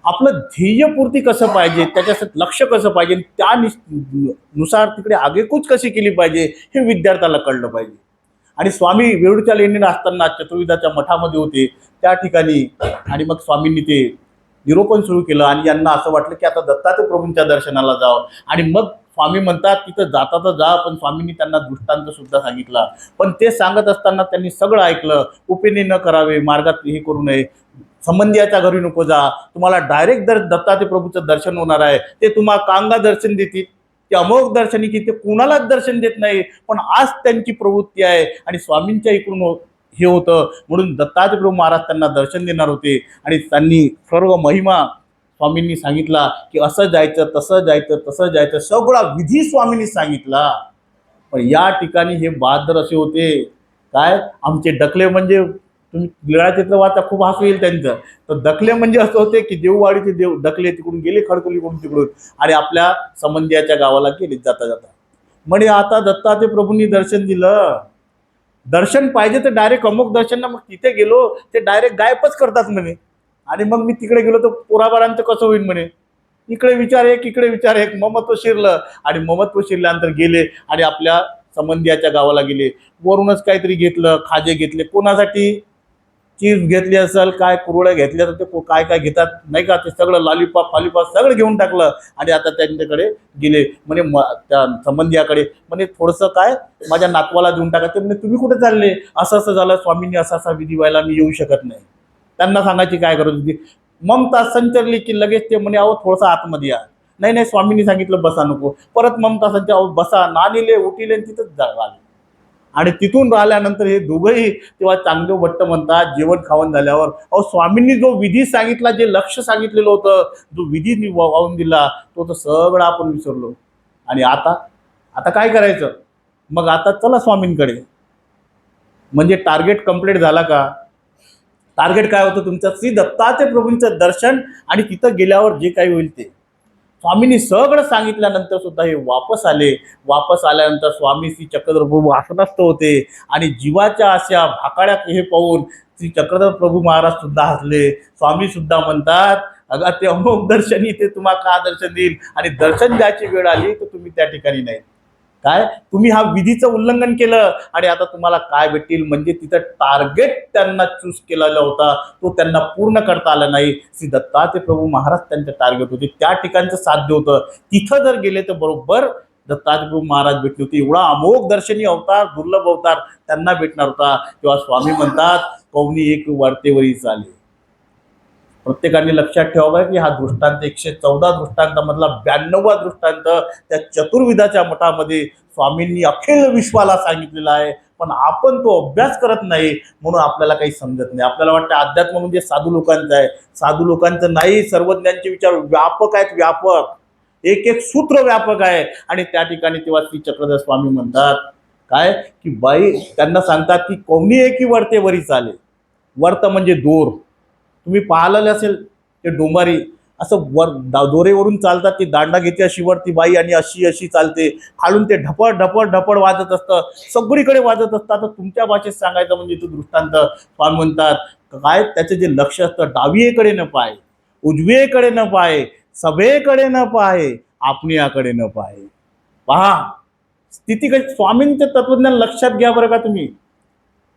आपलं ध्येयपूर्ती कसं पाहिजे, त्याच्यासाठी लक्ष कसं पाहिजे, त्यानुसार तिकडे आगेकूच कशी केली पाहिजे हे विद्यार्थ्याला कळलं पाहिजे. आणि स्वामी वेरूळच्या लेणीला असताना चतुर्विधाच्या मठामध्ये होते त्या ठिकाणी. आणि मग स्वामींनी ते निरूपण सुरू केलं आणि यांना असं वाटलं की आता दत्तात्रय प्रभूंच्या दर्शनाला जावं. आणि मग स्वामी म्हणतात तिथं जाता तर जा, पण स्वामींनी त्यांना दृष्टांत सुद्धा सांगितला. पण ते सांगत असताना त्यांनी सगळं ऐकलं. उपेने न करावे, मार्गात हे करू नये, संबंधियाच्या घरी नको जा, तुम्हाला डायरेक्ट दत्तात्रय प्रभूचं दर्शन होणार आहे, ते तुम्हाला कांगा दर्शन देतील, ते अमोघ दर्शनी की ते कुणालाच दर्शन देत नाही. पण आज त्यांची प्रवृत्ती आहे आणि स्वामींच्या इकडून हे होतं, म्हणून दत्तात्रय प्रभू महाराज त्यांना दर्शन देणार होते. आणि त्यांनी सर्व महिमा स्वामींनी सांगितला की असं जायचं, तसं जायचं, तसं जायचं, सगळा विधी स्वामींनी सांगितला. पण या ठिकाणी हे बहादर असे होते, काय आमचे डकले, म्हणजे तुम्ही लीळा चित्र वाचा, खूप हसू येईल त्यांचं. तर डकले म्हणजे असं होते की देववाडीचे देव डकले तिकडून गेले, खडकोलीकडून तिकडून, आणि आपल्या संबंधियाच्या गावाला गेले जाता जाता. म्हणे आता दत्तात्रय प्रभूंनी दर्शन दिलं, दर्शन पाहिजे तर डायरेक्ट अमुक दर्शन ना, मग तिथे गेलो ते डायरेक्ट गायबच करतात म्हणे. आणि मग मी तिकडे गेलो तर पोराबारांचं कसं होईल म्हणे. इकडे विचार एक, इकडे विचार एक, ममत्व शिरलं. आणि ममत्व शिरल्यानंतर गेले आणि आपल्या संबंधियाच्या गावाला गेले. वरूनच काहीतरी घेतलं, खाजे घेतले, कोणासाठी चीज घेतली असेल, काय कुरड्या घेतल्या, तर ते काय काय घेतात नाही का, ते सगळं लॉलीपॉप फॉलीपॉप सगळं घेऊन टाकलं. आणि आता त्यांच्याकडे गेले, म्हणे त्या संबंधियाकडे, म्हणे थोडंसं काय माझ्या नातवाला देऊन टाका. ते म्हणे तुम्ही कुठे चालले, असं असं झालं, स्वामींनी असा असा विधी व्हायला, मी येऊ शकत नाही. त्यांना सांगायची काय गरज होती. ममता संचरली की लगेच ते म्हणे अहो थोडंसं आतमध्ये या. नाही नाही, स्वामींनी सांगितलं बसा नको. परत ममता संचर, अहो बसा, नानीले उठिले, तिथंच राहिले. आणि तिथून राहिल्यानंतर हे दोघंही तेव्हा चांगले वट्ट म्हणतात, जेवण खावण झाल्यावर, अहो स्वामींनी जो विधी सांगितला, जे लक्ष सांगितलेलं होतं, जो विधी वाहून दिला, तो तर सगळं आपण विसरलो. आणि आता आता काय करायचं. मग आता चला स्वामींकडे. म्हणजे टार्गेट कंप्लीट झाला का. टार्गेट काय होतं तुमचं, श्री दत्तात्रय प्रभूंचं दर्शन, आणि तिथं गेल्यावर जे काही होईल ते. स्वामींनी सगळं सांगितल्यानंतर सुद्धा हे वापस आले. वापस आल्यानंतर स्वामी श्री चक्रधर प्रभू आसनस्थ होते. आणि जीवाच्या अशा भाकाड्या हे पाहून श्री चक्रधर प्रभू महाराज सुद्धा हसले. स्वामी सुद्धा म्हणतात, अगं ते अमोघ दर्शनी, ते तुम्हाला का दर्शन देईल, आणि दर्शन द्यायची वेळ आली तर तुम्ही त्या ठिकाणी नाही. काय तुम्ही हा विधीचं उल्लंघन केलं, आणि आता तुम्हाला काय भेटेल. म्हणजे तिथं टार्गेट त्यांना चूज केलेला होता, तो त्यांना पूर्ण करता आला नाही. श्री दत्तात्रय प्रभू महाराज त्यांचं टार्गेट होते, त्या ठिकाणचं साध्य होतं. तिथं जर गेले तर बरोबर दत्तात्रय प्रभू महाराज भेटले होते. एवढा अमोघ दर्शनी अवतार, दुर्लभ अवतार त्यांना भेटणार होता. तेव्हा स्वामी म्हणतात, कौनी एक वार्तेवरी चाले. प्रत्येकाने लक्षात ठेवावं की हा दृष्टांत 114 दृष्टांतामधला 92वा दृष्टांत त्या चतुर्विधाच्या मठामध्ये स्वामींनी अखिल विश्वाला सांगितलेला आहे. पण आपण तो अभ्यास करत नाही, म्हणून आपल्याला काही समजत नाही. आपल्याला वाटतं अध्यात्म म्हणजे साधू लोकांचं आहे. साधू लोकांचं नाही. सर्वज्ञांचे विचार व्यापक आहेत, व्यापक, एक एक सूत्र व्यापक आहे. आणि त्या ठिकाणी तेव्हा श्री चक्रधर स्वामी म्हणतात काय की बाई, त्यांना सांगतात की कोणी एकी वर्तेवरी चाले. वर्त म्हणजे दोर. तुम्ही पाहिलेलं असेल ते डोंबारी असं दोरेवरून चालतात, ती दांडा घेते अशी वर ती बाई, आणि अशी अशी चालते, खालून ते ढपड ढपड ढपड वाजत असतं, सगळीकडे वाजत असतात. तर तुमच्या भाषेत सांगायचं म्हणजे तो दृष्टांत स्वामी म्हणतात काय, त्याचं जे लक्ष असतं, डावीकडे न पाय, उजवीकडे न पाय, सभेकडे न पाय, आपण्याकडे न पाय. पहा स्थिती कशी. स्वामींचं तत्वज्ञान लक्षात घ्या बरं का तुम्ही.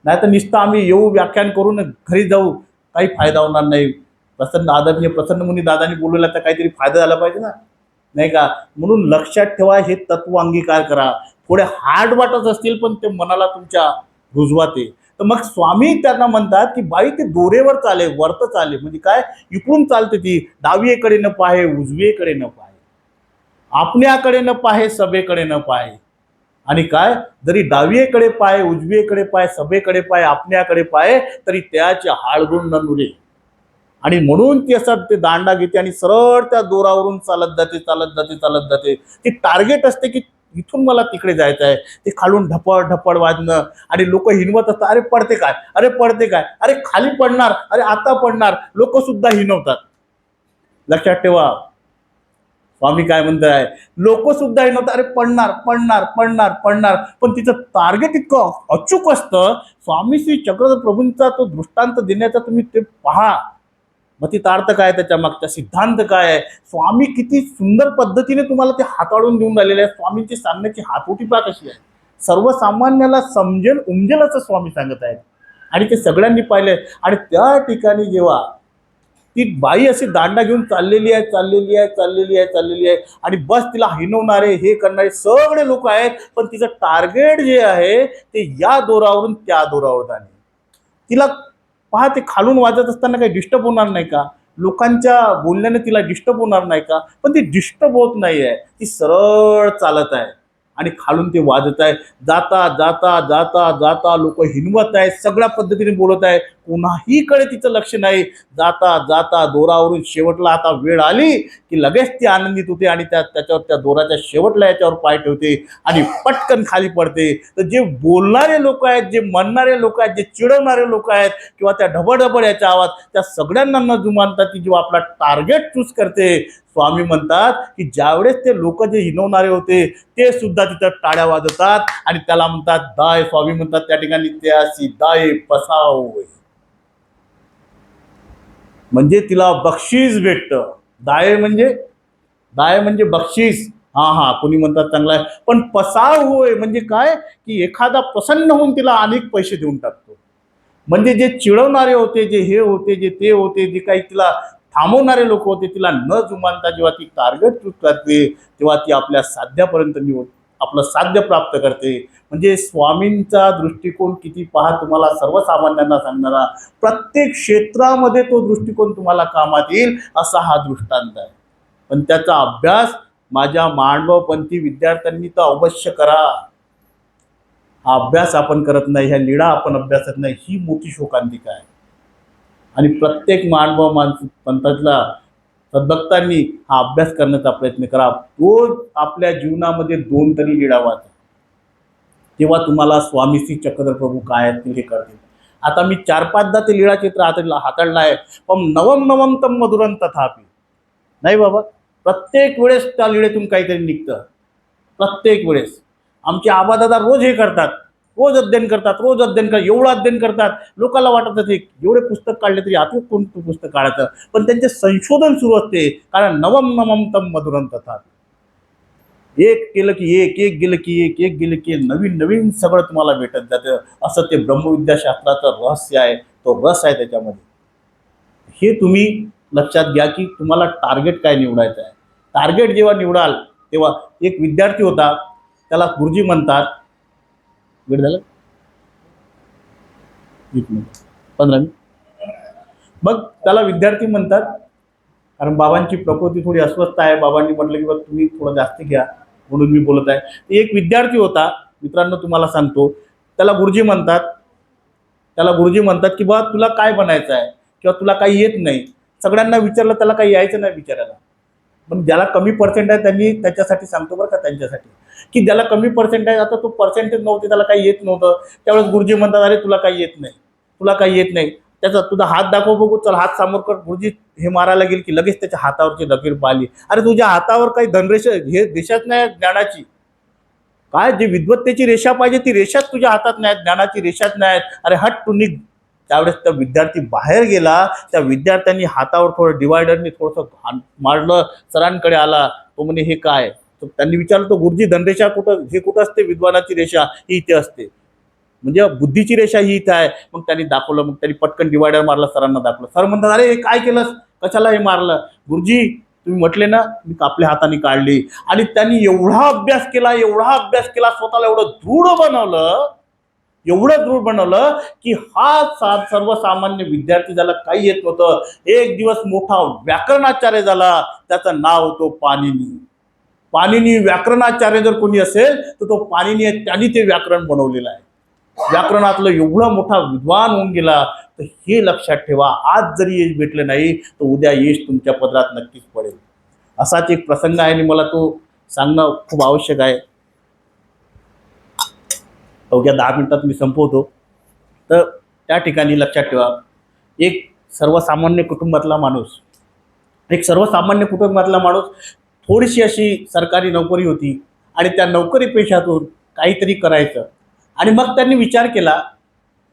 नाही तर नुसतं आम्ही येऊ, व्याख्यान करून घरी जाऊ, काही फायदा होणार नाही. आदरणीय प्रसन्न मुनी दादांनी बोलवला तर काहीतरी फायदा झाला पाहिजे ना, नाही का. म्हणून लक्षात ठेवा, हे तत्व अंगीकार करा. थोडे हार्ड वाटत असतील पण ते मनाला तुमच्या रुजवाते. तर मग स्वामी त्यांना म्हणतात की बाई ते दोरेवर चाले, वर्त चाले, म्हणजे काय, इकडून चालते ती, डावीकडे न पाहे, उजवीकडे न पाहे, आपल्याकडे न पाहे, सभेकडे न पाहे. आणि काय, जरी डावीकडे पाय, उजवीकडे पाय, सभेकडे पाय, आपल्याकडे पाय, तरी त्याचे हाळगुण न नुरे. आणि म्हणून ती असं ते दांडा घेते आणि सरळ त्या दोरावरून चालत जाते, चालत जाते, चालत जाते. ती टार्गेट असते की इथून मला तिकडे जायचं आहे. ते खालून ढपड ढपड वाजणं, आणि लोक हिनवत असतात, अरे पडते काय, अरे पडते काय, अरे खाली पडणार, अरे आता पडणार. लोक सुद्धा हिनवतात. लक्षात ठेवा स्वामी काय म्हणताय, लोक सुद्धा नव्हतं, अरे पडणार पडणार पडणार पडणार. पण तिचं टार्गेट इतकं अचूक असतं. स्वामी श्री चक्रधर प्रभूंचा तो दृष्टांत देण्याचा तुम्ही ते पहा. मग ती अर्थ काय, त्याच्या मागचा सिद्धांत काय आहे, स्वामी किती सुंदर पद्धतीने तुम्हाला ते हाताळून देऊन राहिलेले आहे. स्वामींची सांगण्याची हातोटी पहा कशी आहे. सर्वसामान्याला समजेल उमजेल असं स्वामी सांगत आहेत, आणि ते सगळ्यांनी पाहिले. आणि त्या ठिकाणी जेव्हा ती बाई अशी दांडा घेऊन चाललेली आहे चाललेली आहे चाललेली आहे चाललेली आहे, आणि बस तिला हिनवणारे हे करणारे सगळे लोक आहेत, पण तिचं टार्गेट जे आहे ते या दोरावरून त्या दोरावर जाणे. तिला पहा, ते खालून वाजत असताना काही डिस्टर्ब होणार नाही का? लोकांच्या बोलण्याने तिला डिस्टर्ब होणार नाही का? पण ती डिस्टर्ब होत नाही आहे, ती सरळ चालत आहे आणि खालून ते वाजत आहे. जाता जाता जाता जाता लोक हिनवत आहेत, सगळ्या पद्धतीने बोलत आहे, कोणाहीकडे तिचं लक्ष नाही. जाता जाता दोरावरून शेवटला आता वेळ आली की लगेच ती आनंदित होते आणि त्याच्यावर त्या दोराच्या शेवटला याच्यावर पाय ठेवते आणि पटकन खाली पडते. तर जे बोलणारे लोक आहेत, जे म्हणणारे लोक आहेत, जे चिडवणारे लोक आहेत, किंवा त्या ढबढबड याचा आवाज, त्या सगळ्यांना न जुमानता ती जेव्हा आपला टार्गेट चूज करते, स्वामी म्हणतात की ज्यावेळेस ते लोक जे हिनवणारे होते ते सुद्धा तिथं टाळ्या वाजवतात आणि त्याला म्हणतात दाय. स्वामी म्हणतात त्या ठिकाणी त्यासी दाय पसाव, म्हणजे तिला बक्षीस भेटतं. दाय म्हणजे बक्षीस. हा, कोणी म्हणतात चांगला आहे, पण पसाव होय म्हणजे काय, की एखादा प्रसन्न होऊन तिला अनेक पैसे देऊन टाकतो. म्हणजे जे चिडवणारे होते, जे हे होते, जे ते होते, जे काही तिला थांबवणारे लोक होते, तिला न जुमानता जेव्हा ती टार्गेट चूज करते तेव्हा ती आपल्या साध्यापर्यंत आपलं साध्य प्राप्त करते. म्हणजे स्वामींचा दृष्टिकोन किती पहा, तुम्हाला सर्वसामान्यांना सांगणारा, प्रत्येक क्षेत्रामध्ये तो दृष्टिकोन तुम्हाला कामात येईल असा हा दृष्टांत आहे. पण त्याचा अभ्यास माझ्या मांडवपंथी विद्यार्थ्यांनी तर अवश्य करा. हा अभ्यास आपण करत नाही, ह्या लीळा आपण अभ्यासत नाही, ही मोठी शोकांतिका आहे. आणि प्रत्येक मानव पंथातला सद्भक्तांनी हा अभ्यास करण्याचा प्रयत्न करा. रोज आपल्या जीवनामध्ये 2 तरी लीळा वाचा, तेव्हा तुम्हाला स्वामी श्री चक्रधर प्रभू काय आहेत ते कळतील. आता मी 4-5दा ते लीळा चित्र हाताळलं आहे, पण नवम नवम तम मधुरं तथापि नाही बाबा. प्रत्येक वेळेस त्या लीळेतून काहीतरी निघतं, प्रत्येक वेळेस. आमचे आबादादा रोज हे करतात, रोज अध्ययन करतात, एवढं अध्ययन करतात. लोकांना वाटत ते एवढे पुस्तक काढले तरी आता कोणतं पुस्तक काढायचं, पण त्यांचे संशोधन सुरू असते. कारण नवम नवम तम मधुरं तथापि, एक केलं की एक गेलं की एक गेलं की नवीन नवीन सगळं तुम्हाला भेटत जातं. असं ते ब्रह्मविद्याशास्त्राचं रहस्य आहे, तो रस आहे त्याच्यामध्ये. हे तुम्ही लक्षात घ्या की तुम्हाला टार्गेट काय निवडायचं आहे. टार्गेट जेव्हा निवडाल तेव्हा, एक विद्यार्थी होता, त्याला गुरुजी म्हणतात, वेळ झालं 1 मिनिट 15 मिनिट. मग त्याला विद्यार्थी म्हणतात, कारण बाबांची प्रकृती थोडी अस्वस्थ आहे. बाबांनी म्हटलं की बघ तुम्ही थोडं जास्त घ्या, म्हणून मी बोलत आहे. एक विद्यार्थी होता मित्रांनो, तुम्हाला सांगतो, त्याला गुरुजी म्हणतात की बा तुला काय बनायचं आहे, किंवा तुला काही येत नाही. सगळ्यांना विचारलं, त्याला काही यायचं नाही विचारायला. पण ज्याला कमी पर्सेंट आहे त्यांनी, त्याच्यासाठी सांगतो बरं का, त्यांच्यासाठी, की ज्याला कमी पर्सेंट आहे, आता तो पर्सेंटेज नव्हते, त्याला काही येत नव्हतं, त्यावेळेस गुरुजी म्हणतात अरे तुला काही येत नाही, तुला काही येत नाही. त्याचा तुझा हात दाखव बघू, चल हात समोर कर. गुरुजी हे मारायला गेले की लगेच त्याच्या हातावरची लकीर पाहिली. अरे तुझ्या हातावर काही धनरेषा हे रेषाच नाही ज्ञानाची. काय जी विद्वत्तेची रेषा पाहिजे ती रेषाच तुझ्या हातात नाही, ज्ञानाची रेषाच नाही. अरे हट तू निघ. त्यावेळेस त्या विद्यार्थी बाहेर गेला. त्या विद्यार्थ्यांनी हातावर थोडं डिवायडरने थोडंसं मारलं, सरांकडे आला. तो म्हणे हे काय? तर त्यांनी विचारलं, तो गुरुजी धनरेषा कुठं, हे कुठं असते? विद्वानाची रेषा ही इथे असते, म्हणजे बुद्धीची रेषा ही इथं आहे. मग त्यांनी दाखवलं, मग त्यांनी पटकन डिवायडर मारला, सरांना दाखवलं. सर म्हणतात अरे हे काय केलंस, कशाला हे मारलं? गुरुजी तुम्ही म्हटले ना, मी आपल्या हाताने काढली. आणि त्यांनी एवढा अभ्यास केला, स्वतःला एवढं दृढ बनवलं की हा सर्वसामान्य विद्यार्थी ज्याला काही येत नव्हतं, एक दिवस मोठा व्याकरणाचार्य झाला. त्याचं नाव होतं पाणिनी व्याकरणाचार्य जर कोणी असेल तर तो पाणिनी आहे, त्यांनी ते व्याकरण बनवलेलं आहे. व्याकरणातलं एवढा मोठा विद्वान होऊन गेला. तर हे लक्षात ठेवा, आज जरी यश भेटलं नाही तर उद्या यश तुमच्या पदरात नक्कीच पडेल. असाच एक प्रसंग आहे आणि मला तो सांगणं खूप आवश्यक आहे. अवघ्या 10 मिनिटात मी संपवतो. तर त्या ठिकाणी लक्षात ठेवा, एक सर्वसामान्य कुटुंबातला माणूस, थोडीशी अशी सरकारी नोकरी होती आणि त्या नोकरी पेशातून काहीतरी करायचं. आणि मग त्यांनी विचार केला,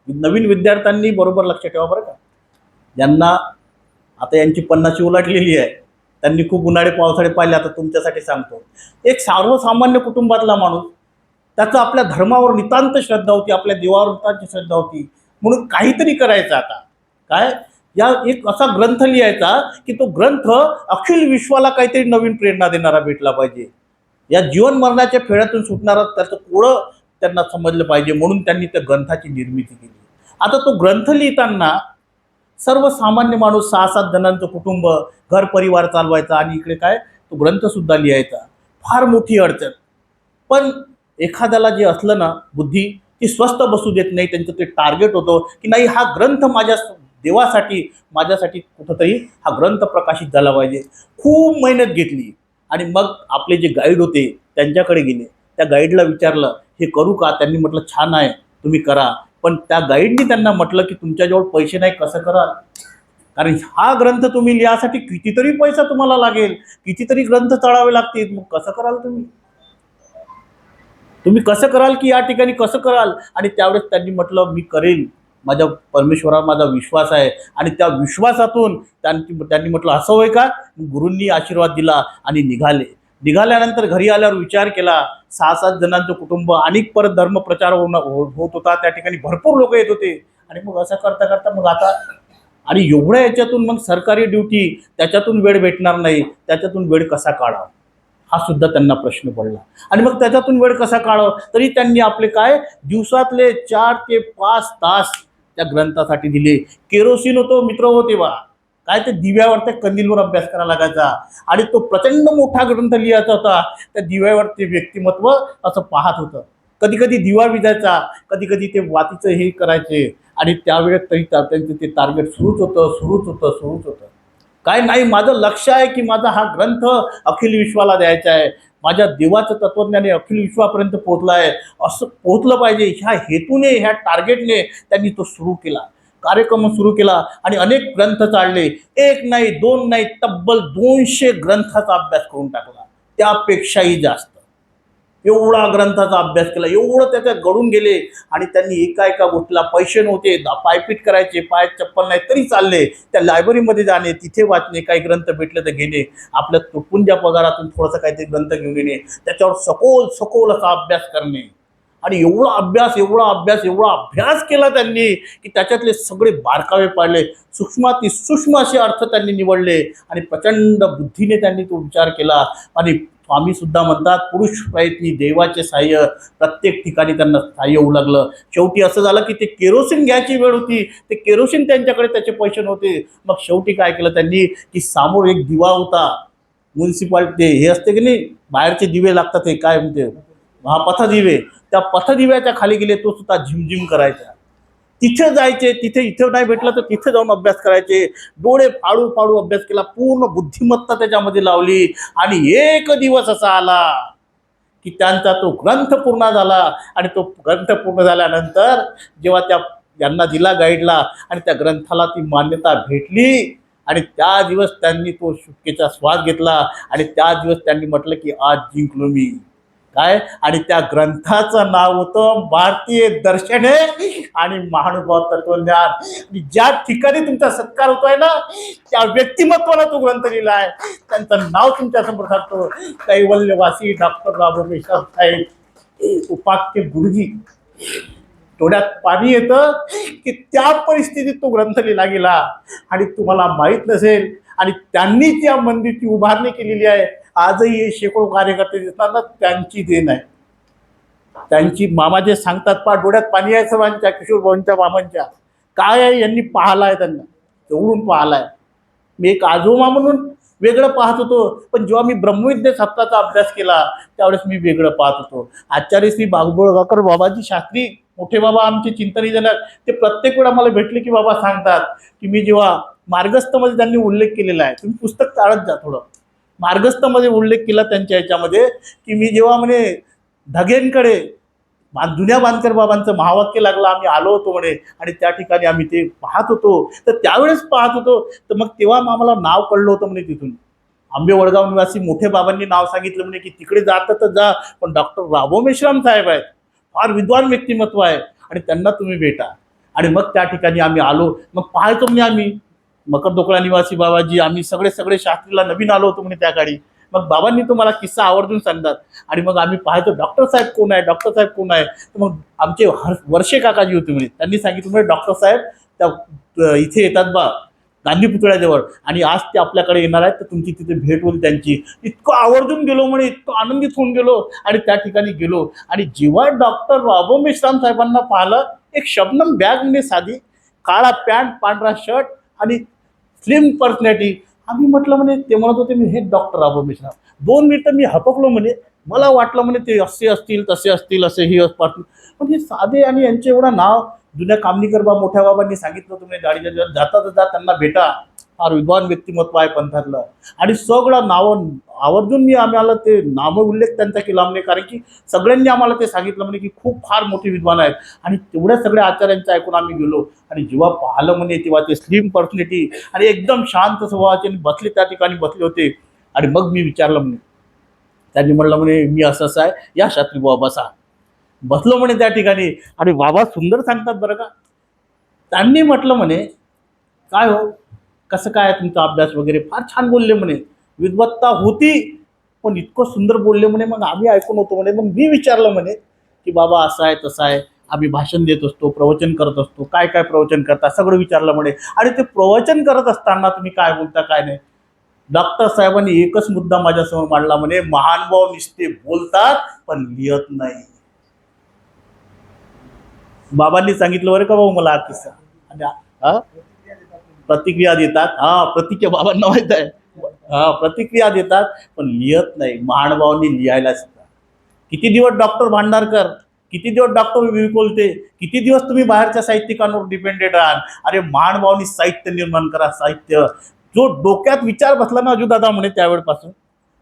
नवीन विद्यार्थ्यांनी बरोबर लक्षात ठेवा बरं का, ज्यांना आता यांची 50शी उलटलेली आहे, त्यांनी खूप उन्हाळे पावसाळे पाहिले. आता तुमच्यासाठी सांगतो, एक सर्वसामान्य कुटुंबातला माणूस, त्याचं आपल्या धर्मावर नितांत श्रद्धा होती, आपल्या देवावर नितांत श्रद्धा होती, म्हणून काहीतरी करायचं. आता काय, या एक असा ग्रंथ लिहायचा की तो ग्रंथ अखिल विश्वाला काहीतरी नवीन प्रेरणा देणारा भेटला पाहिजे. या जीवन मरणाच्या फेड्यातून सुटणारा त्याचं कोळं त्यांना समजलं पाहिजे, म्हणून त्यांनी त्या ग्रंथाची निर्मिती केली. आता तो ग्रंथ लिहिताना सर्वसामान्य माणूस 6-7 जणांचं कुटुंब, घर परिवार चालवायचा आणि इकडे काय तो ग्रंथसुद्धा लिहायचा. फार मोठी अडचण. पण एखाद्याला जे असलं ना बुद्धी, ती स्वस्थ बसू देत नाही. त्यांचं ते टार्गेट होतं की नाही, हा ग्रंथ माझ्या देवासाठी, माझ्यासाठी कुठंतरी हा ग्रंथ प्रकाशित झाला पाहिजे. खूप मेहनत घेतली आणि मग आपले जे गाईड होते त्यांच्याकडे गेले. त्या गाईडला विचारलं, हे करू का? त्यांनी म्हटलं छान आहे, तुम्ही करा. पण त्या गाईडनी त्यांना म्हटलं की तुमच्याजवळ पैसे नाही, कसं कराल? कारण हा ग्रंथ तुम्ही लिहासाठी कितीतरी पैसा तुम्हाला लागेल, कितीतरी ग्रंथ चढावे लागतील. मग कसं कराल तुम्ही? तुम्ही कसं कराल की या ठिकाणी कसं कराल? आणि त्यावेळेस त्यांनी म्हटलं, मी करेल, माझ्या परमेश्वरावर माझा विश्वास आहे. आणि त्या विश्वासातून त्यांनी म्हटलं, असं होय का? गुरूंनी आशीर्वाद दिला आणि निघाल्यानंतर घरी आल्यावर विचार केला. 6-7 जणांचं कुटुंब आणि परत धर्म प्रचार होत होता. त्या ठिकाणी भरपूर लोक येत होते. आणि मग असं करता करता मग आता, आणि एवढ्या याच्यातून मग सरकारी ड्युटी, त्याच्यातून वेळ भेटणार नाही, त्याच्यातून वेळ कसा काढावा हा सुद्धा त्यांना प्रश्न पडला. आणि मग त्याच्यातून वेळ कसा काढावा, तरी त्यांनी आपले काय दिवसातले 4 ते 5 तास त्या ग्रंथासाठी दिले. केरोसिन होतो मित्र हो तेव्हा, काय ते दिव्यावर त्या कंदीलवर अभ्यास करायला लागायचा. आणि तो प्रचंड मोठा ग्रंथ लिहायचा होता. त्या दिव्यावर ते व्यक्तिमत्व असं पाहत होतं. कधी कधी दिवा विजायचा, कधी कधी ते वातीचं हे करायचे. आणि त्यावेळेस तरी त्यांचं ते टार्गेट सुरूच होतं. काय नाही, माझं लक्ष आहे की माझा हा ग्रंथ अखिल विश्वाला द्यायचा आहे. माझ्या देवाचं तत्वज्ञान हे अखिल विश्वापर्यंत पोहोचलं आहे, असं पोहोचलं पाहिजे. ह्या हेतूने, ह्या टार्गेटने त्यांनी तो सुरू केला, कार्यक्रम सुरू केला. आणि अनेक ग्रंथ चालले. एक नाही, दोन नाही, तब्बल 200 ग्रंथाचा अभ्यास करून टाकला, त्यापेक्षाही जास्त. एवढा ग्रंथाचा अभ्यास केला, एवढं त्याच्यात घडून गेले. आणि त्यांनी एका गोष्टीला पैसे नव्हते, पायपीट करायचे, पायात चप्पल नाही तरी चालले. त्या लायब्ररीमध्ये जाणे, तिथे वाचणे, काही ग्रंथ भेटले तर घेणे, आपल्या तुटपुंज्या पगारातून थोडंसं काहीतरी ग्रंथ घेऊन येणे, त्याच्यावर सखोल असा अभ्यास करणे. आणि एवढा अभ्यास केला त्यांनी की त्याच्यातले सगळे बारकावे पाडले, सूक्ष्माती सूक्ष्म असे अर्थ त्यांनी निवडले. आणि प्रचंड बुद्धीने त्यांनी तो विचार केला. आणि स्वामी सुद्धा म्हणतात, पुरुष प्रयत्नी देवाचे सहाय्य. प्रत्येक ठिकाणी त्यांना सहाय्य होऊ लागलं. शेवटी असं झालं की ते केरोसिन घ्यायची वेळ होती, ते केरोसिन त्यांच्याकडे त्याचे पैसे नव्हते. मग शेवटी काय केलं त्यांनी की समोर एक दिवा होता, म्युन्सिपाल्टी हे असते की नाही, बाहेरचे दिवे लागतात, हे काय म्हणते, हा पथदिवे. त्या पथदिव्याच्या खाली गेले, तो सुद्धा झिमझिम करायचा. तिथे जायचे, इथे नाही भेटलं तर तिथे जाऊन अभ्यास करायचे. डोळे फाडू फाडू अभ्यास केला, पूर्ण बुद्धिमत्ता त्याच्यामध्ये लावली. आणि एक दिवस असा आला की त्यांचा तो ग्रंथ पूर्ण झाला. आणि तो ग्रंथ पूर्ण झाल्यानंतर जेव्हा यांना दिला गाईडला, आणि त्या ग्रंथाला ती मान्यता भेटली, आणि त्या दिवस त्यांनी तो सुटकेचा श्वास घेतला. आणि त्या दिवस त्यांनी म्हटलं की आज जिंकलो मी. काय? आणि त्या ग्रंथाचं नाव होतं भारतीय दर्शने आणि महानुभाव तत्वज्ञान. ज्या ठिकाणी तुमचा सत्कार होतोय ना, त्या व्यक्तिमत्वाला तो ग्रंथ लिहिला आहे. त्यांचं नाव तुमच्या समोर सांगतो, कैवल्यवासी डॉक्टर राबो मेश्राम साहेब, उपाख्य गुरुजी. डोळ्यात पाणी येतं की त्या परिस्थितीत तो ग्रंथ लिहिला गेला. आणि तुम्हाला माहीत नसेल, आणि त्यांनी त्या मंदिरची उभारणी केलेली आहे. आजही हे शेकडो कार्यकर्ते दिसतात ना, त्यांची देण आहे. त्यांची मामा जे सांगतात, डोळ्यात पाणी आहे सर्वांच्या, किशोर भाऊंच्या मामांच्या. काय आहे, यांनी पाहिलं आहे, त्यांना तेवढून पाहिलं आहे. मी एक आजोबा म्हणून वेगळं पाहत होतो, पण जेव्हा मी ब्रह्मविद्या सप्ताचा अभ्यास केला त्यावेळेस मी वेगळं पाहत होतो. आचार्य श्री बागुळगावकर बाबाजी शास्त्री, मोठे बाबा आमचे चिंतनी जनक, ते प्रत्येक वेळा मला भेटले की बाबा सांगतात की मी जेव्हा मार्गस्थमध्ये त्यांनी उल्लेख केलेला आहे, तुम्ही पुस्तक चाळत जा थोडं, मार्गस्थमध्ये उल्लेख केला त्यांच्या याच्यामध्ये की मी जेव्हा म्हणे ढगेंकडे जुन्या बांधकर बाबांचं महावाक्य लागलं, आम्ही आलो होतो म्हणे, आणि त्या ठिकाणी आम्ही ते पाहत होतो. तर त्यावेळेस पाहत होतो, तर मग तेव्हा आम्हाला नाव कळलं होतं म्हणे. तिथून आंबे वडगाव निवासी मोठे बाबांनी नाव सांगितलं म्हणे की तिकडे जातं तर जा, पण डॉक्टर राबो मेश्राम साहेब आहेत, फार विद्वान व्यक्तिमत्व आहे, आणि त्यांना तुम्ही भेटा. आणि मग त्या ठिकाणी आम्ही आलो. मग पाहायचो म्हणजे आम्ही मकरदोकळा निवासी बाबाजी, आम्ही सगळे शास्त्रीला नवीन आलो होतो म्हणे त्या गाडी. मग बाबांनी तुम्हाला किस्सा आवर्जून सांगतात. आणि मग आम्ही पाहायचो डॉक्टर साहेब कोण आहे, डॉक्टर साहेब कोण आहे. तर मग आमचे वर्षे काकाजी होते म्हणे, त्यांनी सांगितलं म्हणे डॉक्टर साहेब त्या इथे येतात बा, गांधी पुतळ्याजवळ, आणि आज ते आपल्याकडे येणार आहेत, तर तुमची तिथे भेट होईल त्यांची. इतकं आवर्जून गेलो म्हणे, इतकं आनंदित होऊन गेलो आणि त्या ठिकाणी गेलो. आणि जेव्हा डॉक्टर राघव मेश्राम साहेबांना पाहिलं, एक शबनम बॅग म्हणजे साधी, काळा पॅन्ट, पांढरा शर्ट आणि स्लिम पर्सनॅलिटी. आम्ही म्हटलं म्हणे, ते म्हणत होते मी हे डॉक्टर राघव मेश्राम. 2 मिनिटं मी हपकलो म्हणे. मला वाटलं म्हणे ते असे असतील, तसे असतील, असे ही असतील, पण हे साधे, आणि यांचे एवढं नाव जुन्या कामनीकर मोठ्या बाबांनी सांगितलं होतं म्हणे, गाडीच्या जेव्हा जाता जा त्यांना भेटा, फार विद्वान व्यक्तिमत्व आहे पंथातलं. आणि सगळं नावं आवर्जून मी आम्हाला ते नाम उल्लेख त्यांचा केला म्हणे, कारण की सगळ्यांनी आम्हाला ते सांगितलं म्हणे की खूप फार मोठे विद्वान आहेत. आणि तेवढ्या सगळ्या आचार्यांचं ऐकून आम्ही गेलो. आणि जेव्हा पाहिलं म्हणे, तेव्हा ते स्लिम पर्सनॅलिटी आणि एकदम शांत स्वभावाचे बसले, त्या ठिकाणी बसले होते. आणि मग मी विचारलं म्हणे, त्यांनी म्हणलं म्हणे मी असं असं आहे, या शास्त्री बाबा बसा. बसलो म्हणे त्या ठिकाणी. आणि बाबा सुंदर सांगतात बरं का. त्यांनी म्हटलं म्हणे, काय हो, कसं काय तुमचा अभ्यास वगैरे, फार छान बोलले म्हणे, विद्वत्ता होती, पण इतकं सुंदर बोलले म्हणे. मग आम्ही ऐकून होतो म्हणे. मग मी विचारलं म्हणे की बाबा असं आहे तसं आहे, आम्ही भाषण देत असतो, प्रवचन करत असतो, काय काय प्रवचन करता, सगळं विचारलं म्हणे. आणि ते प्रवचन करत असताना तुम्ही काय बोलता काय नाही. डॉक्टर साहेबांनी एकच मुद्दा माझ्यासमोर मांडला म्हणे, महानुभाव नुसते बोलतात पण लिहत नाही. बाबांनी सांगितलं बरं का भाऊ मला हा किस्सा. आणि प्रतिक्रिया देतात, प्रतिक्रिया बाबांना माहित आहे, प्रतिक्रिया देतात पण लिहत नाही. महानुभावांनी लिहायला शिका. किती दिवस डॉक्टर भांडारकर, किती दिवस डॉक्टर विकोलते, किती दिवस तुम्ही बाहेरच्या साहित्यिकांवर डिपेंडेड आहात. अरे महानुभावांनी साहित्य निर्माण करा. साहित्य जो डोक्यात विचार बसला ना अजूदादा म्हणे, त्यावेळेपासून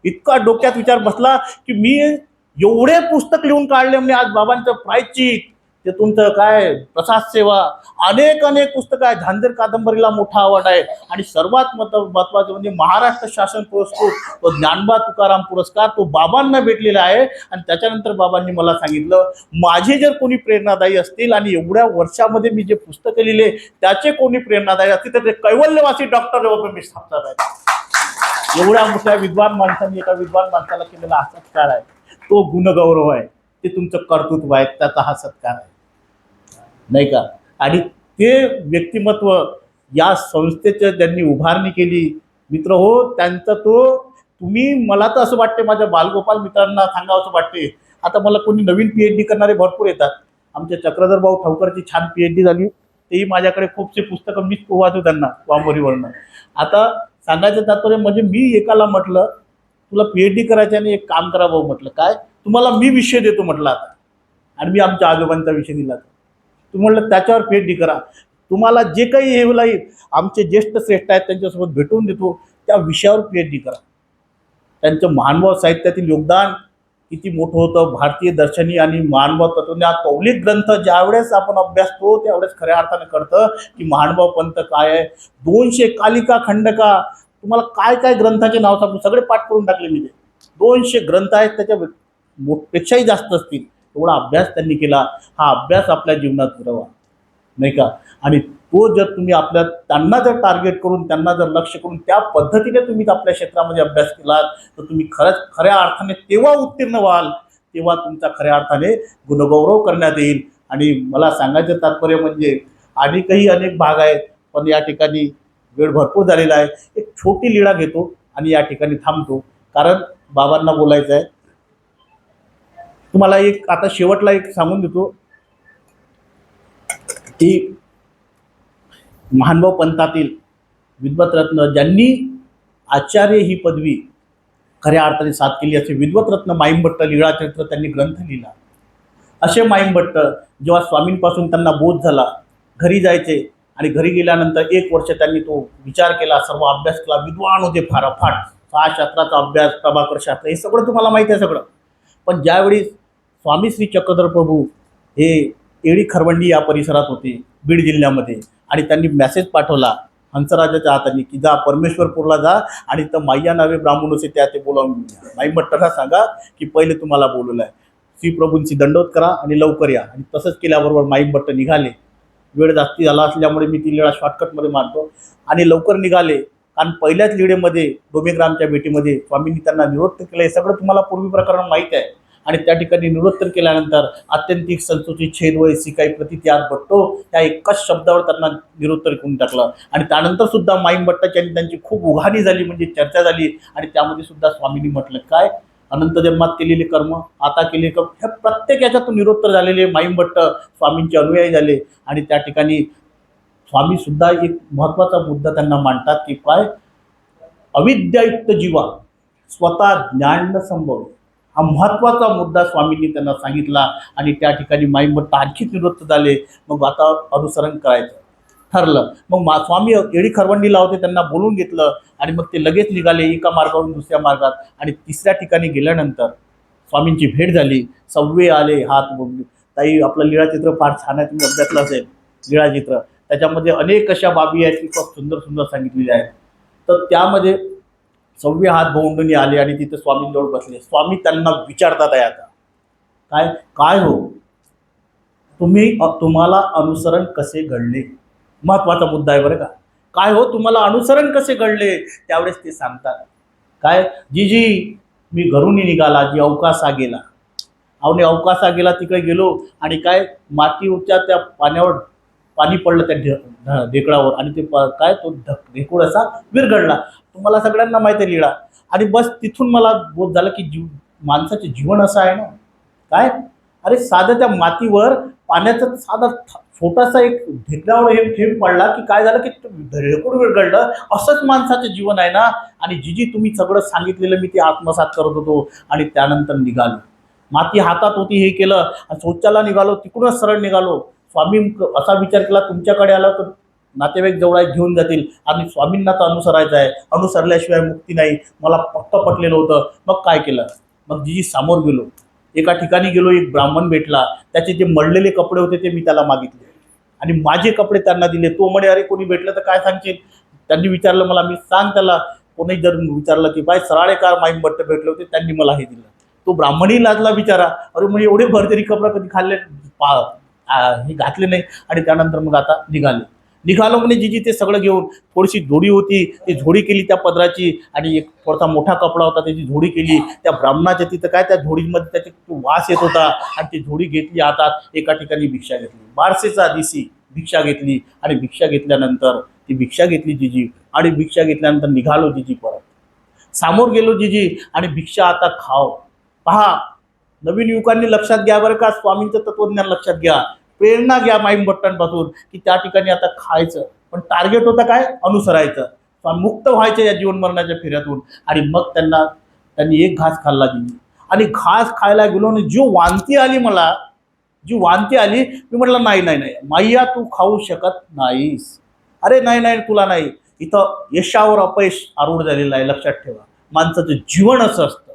इतका डोक्यात विचार बसला की मी एवढे पुस्तक लिहून काढले म्हणजे. आज बाबांचं प्रायश्चित, ते तुमचं काय प्रसाद सेवा, अनेक अनेक पुस्तकं आहेत. झांजर कादंबरीला मोठा आवड आहे. आणि सर्वात महत्वाचं म्हणजे महाराष्ट्र शासन पुरस्कृत तो ज्ञानबा तुकाराम पुरस्कार तो बाबांना भेटलेला आहे. आणि त्याच्यानंतर बाबांनी मला सांगितलं, माझे जर कोणी प्रेरणादायी असतील आणि एवढ्या वर्षामध्ये मी जे पुस्तकं लिहिले त्याचे कोणी प्रेरणादायी असतील, तर ते कैवल्यवासी डॉक्टर राघव मेश्राम साहेब आहेत. एवढ्या मोठ्या विद्वान माणसांनी एका विद्वान माणसाला केलेला हा सत्कार आहे, तो गुणगौरव आहे, ते तुमचं कर्तृत्व आहे, त्याचा हा सत्कार आहे, नाही का. आणि ते व्यक्तिमत्व या संस्थेचं ज्यांनी उभारणी केली, मित्र हो, त्यांचा तो, तुम्ही, मला तर असं वाटते, माझ्या बालगोपाल मित्रांना सांगावं असं वाटते, आता मला कोणी नवीन PhD करणारे भरपूर येतात. आमच्या चक्रधर भाऊ ठावकरची छान PhD झाली, तेही माझ्याकडे खूपसे पुस्तकं मीच पोवाचो त्यांना वामोरीवरनं. आता सांगायचं तात्पर्य म्हणजे, मी एकाला म्हटलं तुला PhD करायचं आणि एक काम करा भाऊ, म्हटलं काय, तुम्हाला मी विषय देतो म्हटलं आता, आणि मी आमच्या आजोबांचा विषय दिला, तू म्हटलं त्याच्यावर PhD करा. तुम्हाला जे काही हे लागेल, आमचे ज्येष्ठ श्रेष्ठ आहेत त्यांच्यासोबत भेटून देतो, त्या विषयावर PhD करा. त्यांचं महानुभाव साहित्यातील योगदान किती मोठं होतं. भारतीय दर्शनी आणि महानुभाव तत्वज्ञान कौलिक ग्रंथ ज्यावेळेस आपण अभ्यासतो त्यावेळेस खऱ्या अर्थाने कळतं की महानुभाव पंथ काय आहे. 200 कालिका खंडका, तुम्हाला काय काय ग्रंथाचे नाव सांगू, सगळे पाठ करून टाकले मी. ते 200 ग्रंथ आहेत, त्याच्या पेक्षाही जास्त असतील. एवढा अभ्यास त्यांनी केला. हा अभ्यास आपल्या जीवनात उतरवा, नाही का. आणि तो जर तुम्ही त्यांना जर टार्गेट करून, त्यांना जर लक्ष करून, त्या पद्धतीने तुम्ही आपल्या क्षेत्रामध्ये अभ्यास केलात, तर तुम्ही खऱ्या अर्थाने तेव्हा उत्तीर्ण व्हाल, तेव्हा तुमचा खऱ्या अर्थाने गुणगौरव करण्यात येईल. आणि मला सांगायचं तात्पर्य म्हणजे, अनेकही अनेक भाग आहेत, पण या ठिकाणी वेळ भरपूर झालेला आहे. एक छोटी लीळा घेतो आणि या ठिकाणी थांबतो, कारण बाबांना बोलायचं आहे. तुम्हाला एक आता शेवटला एक सांगून देतो की महानुभाव पंथातील विद्वतरत्न ज्यांनी आचार्य ही पदवी खऱ्या अर्थाने साथ केली, असे विद्वतरत्न माईमभट्ट लीळाचरित्र त्यांनी ग्रंथ लिहिला. असे माईमभट्ट जेव्हा स्वामींपासून त्यांना बोध झाला, घरी जायचे, आणि घरी गेल्यानंतर 1 वर्ष त्यांनी तो विचार केला, सर्व अभ्यास केला. विद्वान होते फाराफाट, 6 शास्त्राचा अभ्यास, प्रभाकर शास्त्र, हे सगळं तुम्हाला माहिती आहे सगळं. पण ज्यावेळी स्वामी श्री चक्रधर प्रभू हे एडी खरवंडी या परिसरात होते, बीड जिल्ह्यामध्ये, आणि त्यांनी मेसेज पाठवला हंसराजाच्या हाताने की जा परमेश्वरपूरला जा आणि तर माय्या नावे ब्राह्मण होते त्या ते बोलावून घ्या. माईमभट्टांना सांगा की पहिले तुम्हाला बोलवलं आहे, श्री प्रभूंची दंडवत करा आणि लवकर या. आणि तसंच केल्याबरोबर माईमभट्ट निघाले. वेळ जास्ती झाला असल्यामुळे मी ती लीळा शॉर्टकटमध्ये मारतो. आणि लवकर निघाले, कारण पहिल्याच लीळेमध्ये डोमेग्रामच्या भेटीमध्ये स्वामींनी त्यांना निरोध केला. हे सगळं तुम्हाला पूर्वी प्रकरण माहीत आहे. आणि त्या ठिकाणी निवृत्तर केल्यानंतर आत्यंतिक संस्कृती छेद वयसी काही प्रति त्यात भट्टो त्या एकाच शब्दावर त्यांना निरुत्तर करून टाकलं. आणि त्यानंतर सुद्धा माईम भट्टाची आणि त्यांची खूप उघाणी झाली, म्हणजे चर्चा झाली. आणि त्यामध्ये सुद्धा स्वामींनी म्हटलं काय, अनंत जन्मात केलेले कर्म आता केले कर्म, ह्या प्रत्येक याच्यातून निरुत्तर झालेले माईम भट्ट स्वामींचे अनुयायी झाले. आणि त्या ठिकाणी स्वामी सुद्धा एक महत्त्वाचा मुद्दा त्यांना मांडतात की काय, अविद्यायुक्त जीवा स्वतः ज्ञान न संभव, हा महत्त्वाचा मुद्दा स्वामींनी त्यांना सांगितला. आणि त्या ठिकाणी माईम भट्ट आणखी निवृत्त झाले. मग आता अनुसरण करायचं ठरलं. मग स्वामी एडी खरवंडीला होते, त्यांना बोलून घेतलं आणि मग ते लगेच निघाले एका मार्गावरून दुसऱ्या मार्गात. आणि तिसऱ्या ठिकाणी गेल्यानंतर स्वामींची भेट झाली. सव्वे आले हात बोलले. ताई आपलं लीळाचित्र फार छान आहे, तुम्ही अभ्यासलं असेल लीळाचित्र, त्याच्यामध्ये अनेक अशा बाबी आहेत की खूप सुंदर सुंदर सांगितलेल्या आहेत. तर त्यामध्ये सव्वे हात भोवंडून आले आणि तिथे स्वामींजवळ बसले. स्वामी त्यांना विचारतात आहे आता काय, काय हो तुम्हाला अनुसरण कसे घडले, महत्वाचा मुद्दा आहे बरं का. काय हो तुम्हाला अनुसरण कसे घडले, त्यावेळेस ते सांगतात काय, जी मी घरून निघाला, जी अवकाशा गेला, अवने अवकाशा गेला, तिकडे गेलो आणि काय मातीच्या त्या पाण्यावर पाणी पडलं त्या ढेकळावर आणि ते काय तो ढेकूळ असा विरघडला. तुम्हाला सगळ्यांना माहिती आहे लीळा. आणि बस तिथून मला बोध झालं की माणसाचे जीवन असं आहे ना काय, अरे साधं त्या मातीवर पाण्याचा साधा छोटासा एक ढेकळावर हे थेंब पडला की काय झालं की ढेकूळ विरघडलं. असंच माणसाचं जीवन आहे ना. आणि जी तुम्ही सगळं सांगितलेलं मी ते आत्मसात करत होतो. आणि त्यानंतर निघालो, माती हातात होती, हे केलं आणि शौचाला निघालो, तिकडूनच सरळ निघालो. स्वामी असा विचार केला तुमच्याकडे आला तर नातेवाईक जवळ घेऊन जातील आणि स्वामींना तर अनुसरायचं आहे, अनुसरल्याशिवाय मुक्ती नाही, मला पक्क पटलेलं होतं. मग काय केलं, मग जी समोर गेलो, एका ठिकाणी गेलो, एक ब्राह्मण भेटला, त्याचे जे मळलेले कपडे होते ते मी त्याला मागितले आणि माझे कपडे त्यांना दिले. तो म्हणे अरे कोणी भेटलं तर काय सांगशील. त्यांनी विचारलं मला, मी सांग त्याला. कोणी जर विचारलं की बाय सराळेकार माईम भट्ट भेटले होते, त्यांनी मला हे दिलं. तो ब्राह्मणही लाजला बिचारा, अरे म्हणजे एवढे भरतरी कपडा कधी खाल्ले हे घातले नाही. आणि त्यानंतर मग आता निघालो म्हणजे जी ते सगळं घेऊन, थोडीशी झोडी होती ती झोडी केली त्या पदराची आणि एक थोडासा मोठा कपडा होता त्याची झोडी केली. त्या ब्राह्मणाच्या तिथं काय त्या झोडीमध्ये त्याचे वास येत होता आणि ती झोडी घेतली हातात. एका ठिकाणी भिक्षा घेतली, बारसेचा दिसी भिक्षा घेतली. आणि भिक्षा घेतल्यानंतर ती भिक्षा घेतली जिजी आणि भिक्षा घेतल्यानंतर निघालो जिजी परत. समोर गेलो जिजी आणि भिक्षा आता खाव. पहा नवीन युवकांनी लक्षात घ्या बरं का, स्वामींचं तत्वज्ञान लक्षात घ्या, प्रेरणा घ्या माईम भट्टांपासून की त्या ठिकाणी आता खायचं, पण टार्गेट होतं काय, अनुसरायचं, मुक्त व्हायचं या जीवन मरणाच्या फेऱ्यातून. आणि मग त्यांनी एक घास खाल्ला जिजी आणि घास खायला गेलो आणि जी वांती आली मला, जी वांती आली, मी म्हटलं नाही नाही नाही माईया तू खाऊ शकत नाहीस. अरे नाही नाही तुला नाही, इथं यशावर अपयश आरूढ झालेलं आहे, लक्षात ठेवा. माणसाचं जीवन असं असतं,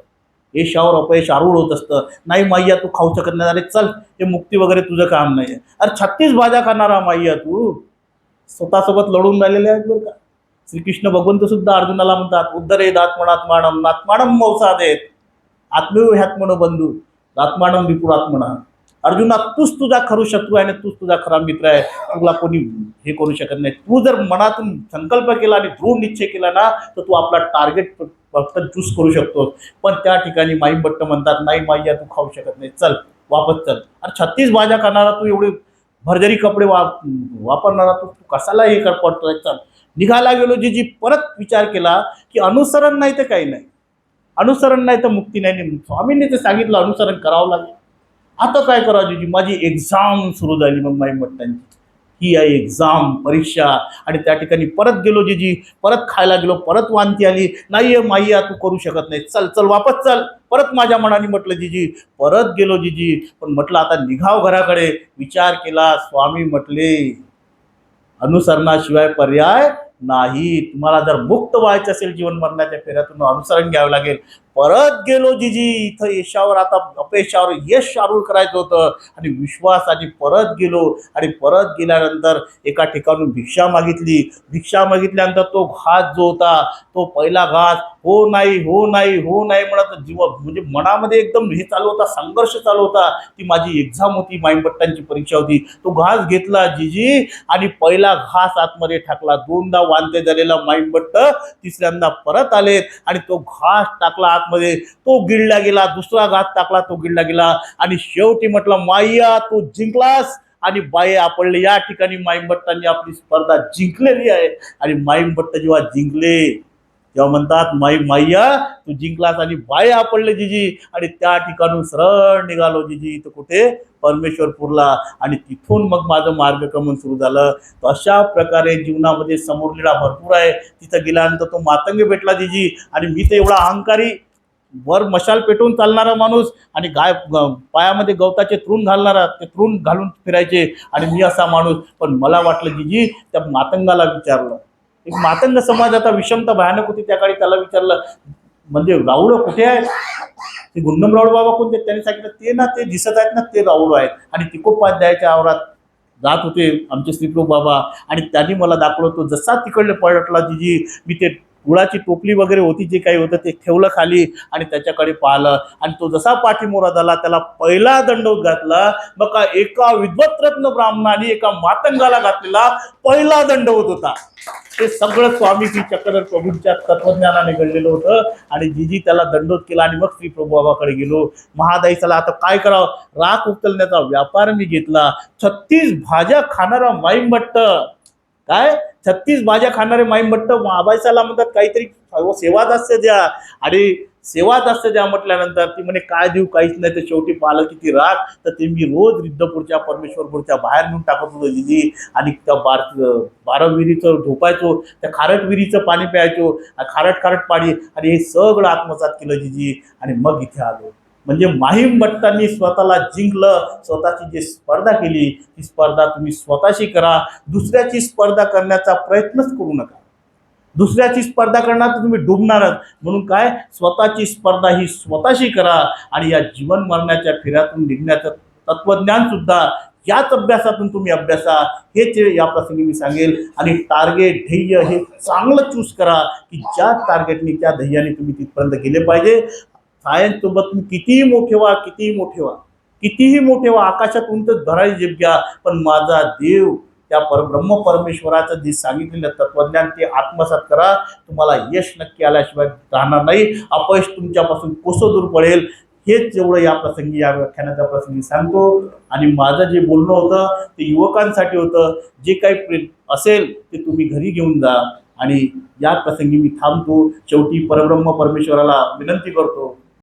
यशावर अपयश आरूढ होत असतं. नाही माईया तू खाऊ शकत नाही, अरे चल हे मुक्ती वगैरे तुझं काम नाही. अरे 36 भाज्या खाणारा माईया तू, स्वतःसोबत लढून राहिलेले आहेत बरं का. श्रीकृष्ण भगवंत सुद्धा अर्जुनाला म्हणतात उद्धरेद आत्मनात्मानम नात्मानम मौसादेत आत्मेव ह्यात्मनो बंधू आत्मानम विपुरात्मना. अर्जुना तूच तुझा खरू शत्रू आहे आणि तूच तुझा खरा मित्र आहे, तुला कोणी हे करू शकत नाही. तू जर मनातून संकल्प केला आणि दृढ निश्चय केला ना तर तू आपला टार्गेट फक्त चूज करू शकतो. पण त्या ठिकाणी माईम भट्ट म्हणतात नाही माईया तू खाऊ शकत नाही, चल वापस चल. अरे 36 भाज्या खाणारा तू, एवढे भरजरी कपडे वापरणारा तू कशाला हे पडतोय, चल. निघायला गेलो जी परत विचार केला की अनुसरण नाही तर काही नाही, अनुसरण नाही तर मुक्ती नाही. स्वामींनी ते सांगितलं अनुसरण करावं लागेल. आता काय करावं जी, माझी एक्झाम सुरू झाली मग माईम भट्टांची, ही आहे एक्झाम परीक्षा. आणि त्या ठिकाणी परत गेलो जी परत खायला गेलो, परत वांती आली, नाही माईया तू करू शकत नाही, चल चल वापस चल. परत माझ्या मनाने म्हटलं जी परत गेलो जी, पण म्हटलं आता निघाव घराकडे. विचार केला, स्वामी म्हटले अनुसरणाशिवाय पर्याय नाही, तुम्हाला जर मुक्त व्हायचं असेल जीवन मरणाच्या फेऱ्यातून अनुसरण घ्यावं लागेल. परत गेलो जिजी, इथं यशावर आता अपयशावर यश आरूढ करायचं होतं आणि विश्वासाने परत गेलो. आणि परत गेल्यानंतर एका ठिकाणून भिक्षा मागितली. भिक्षा मागितल्यानंतर तो घास जो होता, तो पहिला घास हो नाही हो नाही हो नाही म्हणत जीव म्हणजे मनामध्ये एकदम हे चालू होता, संघर्ष चालू होता. ती माझी एक्झाम होती, माईम भट्टांची परीक्षा होती. तो घास घेतला जिजी आणि पहिला घास आतमध्ये टाकला. दोनदा वांते झालेला माईम भट्ट तिसऱ्यांदा परत आलेत आणि तो घास टाकला. आतमध्ये, तो गिळला गेला, दुसरा घात टाकला, तो गिळला गेला आणि शेवटी म्हटलं माईया तू जिंकलास आणि बाई आपडले. या ठिकाणी माईमभट्टांनी आपली स्पर्धा जिंकलेली आहे. आणि माईमभट्ट जेव्हा जिंकले तेव्हा म्हणतात माईया तू जिंकलास आणि बाय आपडले जिजी. आणि त्या ठिकाणून सरळ निघालो जिजी तर कुठे, परमेश्वरपूरला. आणि तिथून मग माझं मार्गक्रमण सुरू झालं. तर अशा प्रकारे जीवनामध्ये समोर लीळा भरपूर आहे. तिथं गेल्यानंतर तो मातंग भेटला जिजी. आणि मी तर एवढा अहंकारी, वर मशाल पेटवून चालणारा माणूस आणि पायामध्ये गवताचे तृण घालणारा, ते तृण घालून फिरायचे आणि मी असा माणूस. पण मला वाटलं जिजी त्या मातंगाला विचारलं. एक मातंग समाजाचा विषमता भयानक होती त्या काळी. त्याला विचारलं म्हणजे राऊळ कुठे आहेत, ते गुंडम राऊळ बाबा कोणते. त्यांनी सांगितलं ते ना, ते दिसत आहेत ना, ते राऊळ आहेत. आणि तिकोपाध्यायाच्या आवरात जात होते आमचे श्रीप्रभू बाबा. आणि त्यांनी मला दाखवलं. तो जसा तिकडले पलटला जिजी, मी ते गुळाची टोपली वगैरे होती, जे काही होतं ते ठेवलं खाली आणि त्याच्याकडे पाहिलं. आणि तो जसा पाठीमोरा झाला त्याला पहिला दंडोत घातला. मग का एका विद्वत्रत्न ब्राह्मणाने एका मातंगाला घातलेला पहिला दंडवत होता. ते सगळं स्वामी श्री चक्रधर प्रभूंच्या तत्वज्ञानाने घडलेलं होतं. आणि जिजी त्याला दंडोत केला. आणि मग श्री प्रभू बाबाकडे गेलो. महादाई चला आता काय करावं, राख उचलण्याचा व्यापार मी घेतला. 36 भाज्या खाणारा माईमभट्ट, काय 36 भाज्या खाणारे माईमभट्ट आबाईसाला म्हणतात काहीतरी सेवादास्य द्या. आणि सेवादास्य द्या म्हटल्यानंतर ती म्हणे काय देऊ, काहीच नाही. तर शेवटी पाहिलं की ती राख, तर ते मी रोज रिद्धपूरच्या परमेश्वरपूरच्या बाहेर नेऊन टाकत होतो जिजी. आणि त्या 12 विहिरीचं झोपायचो, त्या खारट विहिरीचं पाणी प्यायचो, खारट पाणी. आणि हे सगळं आत्मसात केलं जिजी. आणि मग इथे आलो. म्हणजे माईमभट्टांनी स्वतःला जिंकलं. स्वतःची जी स्पर्धा केली ती स्पर्धा तुम्ही स्वतःशी करा. दुसऱ्याची स्पर्धा करण्याचा प्रयत्नच करू नका. दुसऱ्याची स्पर्धा करणार तर तुम्ही डुबणारच. म्हणून काय, स्वतःची स्पर्धा ही स्वतःशी करा. आणि या जीवन मरणाच्या फेऱ्यातून निघण्याचं तत्वज्ञान सुद्धा याच अभ्यासातून तुम्ही अभ्यासा. हेच या प्रसंगी मी सांगेल. आणि टार्गेट ध्येय हे चांगलं चूज करा की ज्या टार्गेटने, त्या ध्येयाने तुम्ही तिथपर्यंत गेले पाहिजे. सायन्स सोबत तुम्ही कितीही मोठे व्हा, कितीही मोठे व्हा, आकाशात उंच धरायची जीभ घ्या, पण माझा देव त्या परब्रह्म परमेश्वराचं जे सांगितलेलं तत्वज्ञान ते आत्मसात करा. तुम्हाला यश नक्की आल्याशिवाय राहणार नाही. अपयश तुमच्यापासून कोसो दूर पडेल. हेच एवढं या प्रसंगी, या व्याख्यानाच्या प्रसंगी सांगतो. आणि माझं जे बोलणं होतं ते युवकांसाठी होतं. जे काही असेल ते तुम्ही घरी घेऊन जा. आणि या प्रसंगी मी थांबतो. शेवटी परब्रह्म परमेश्वराला विनंती करतो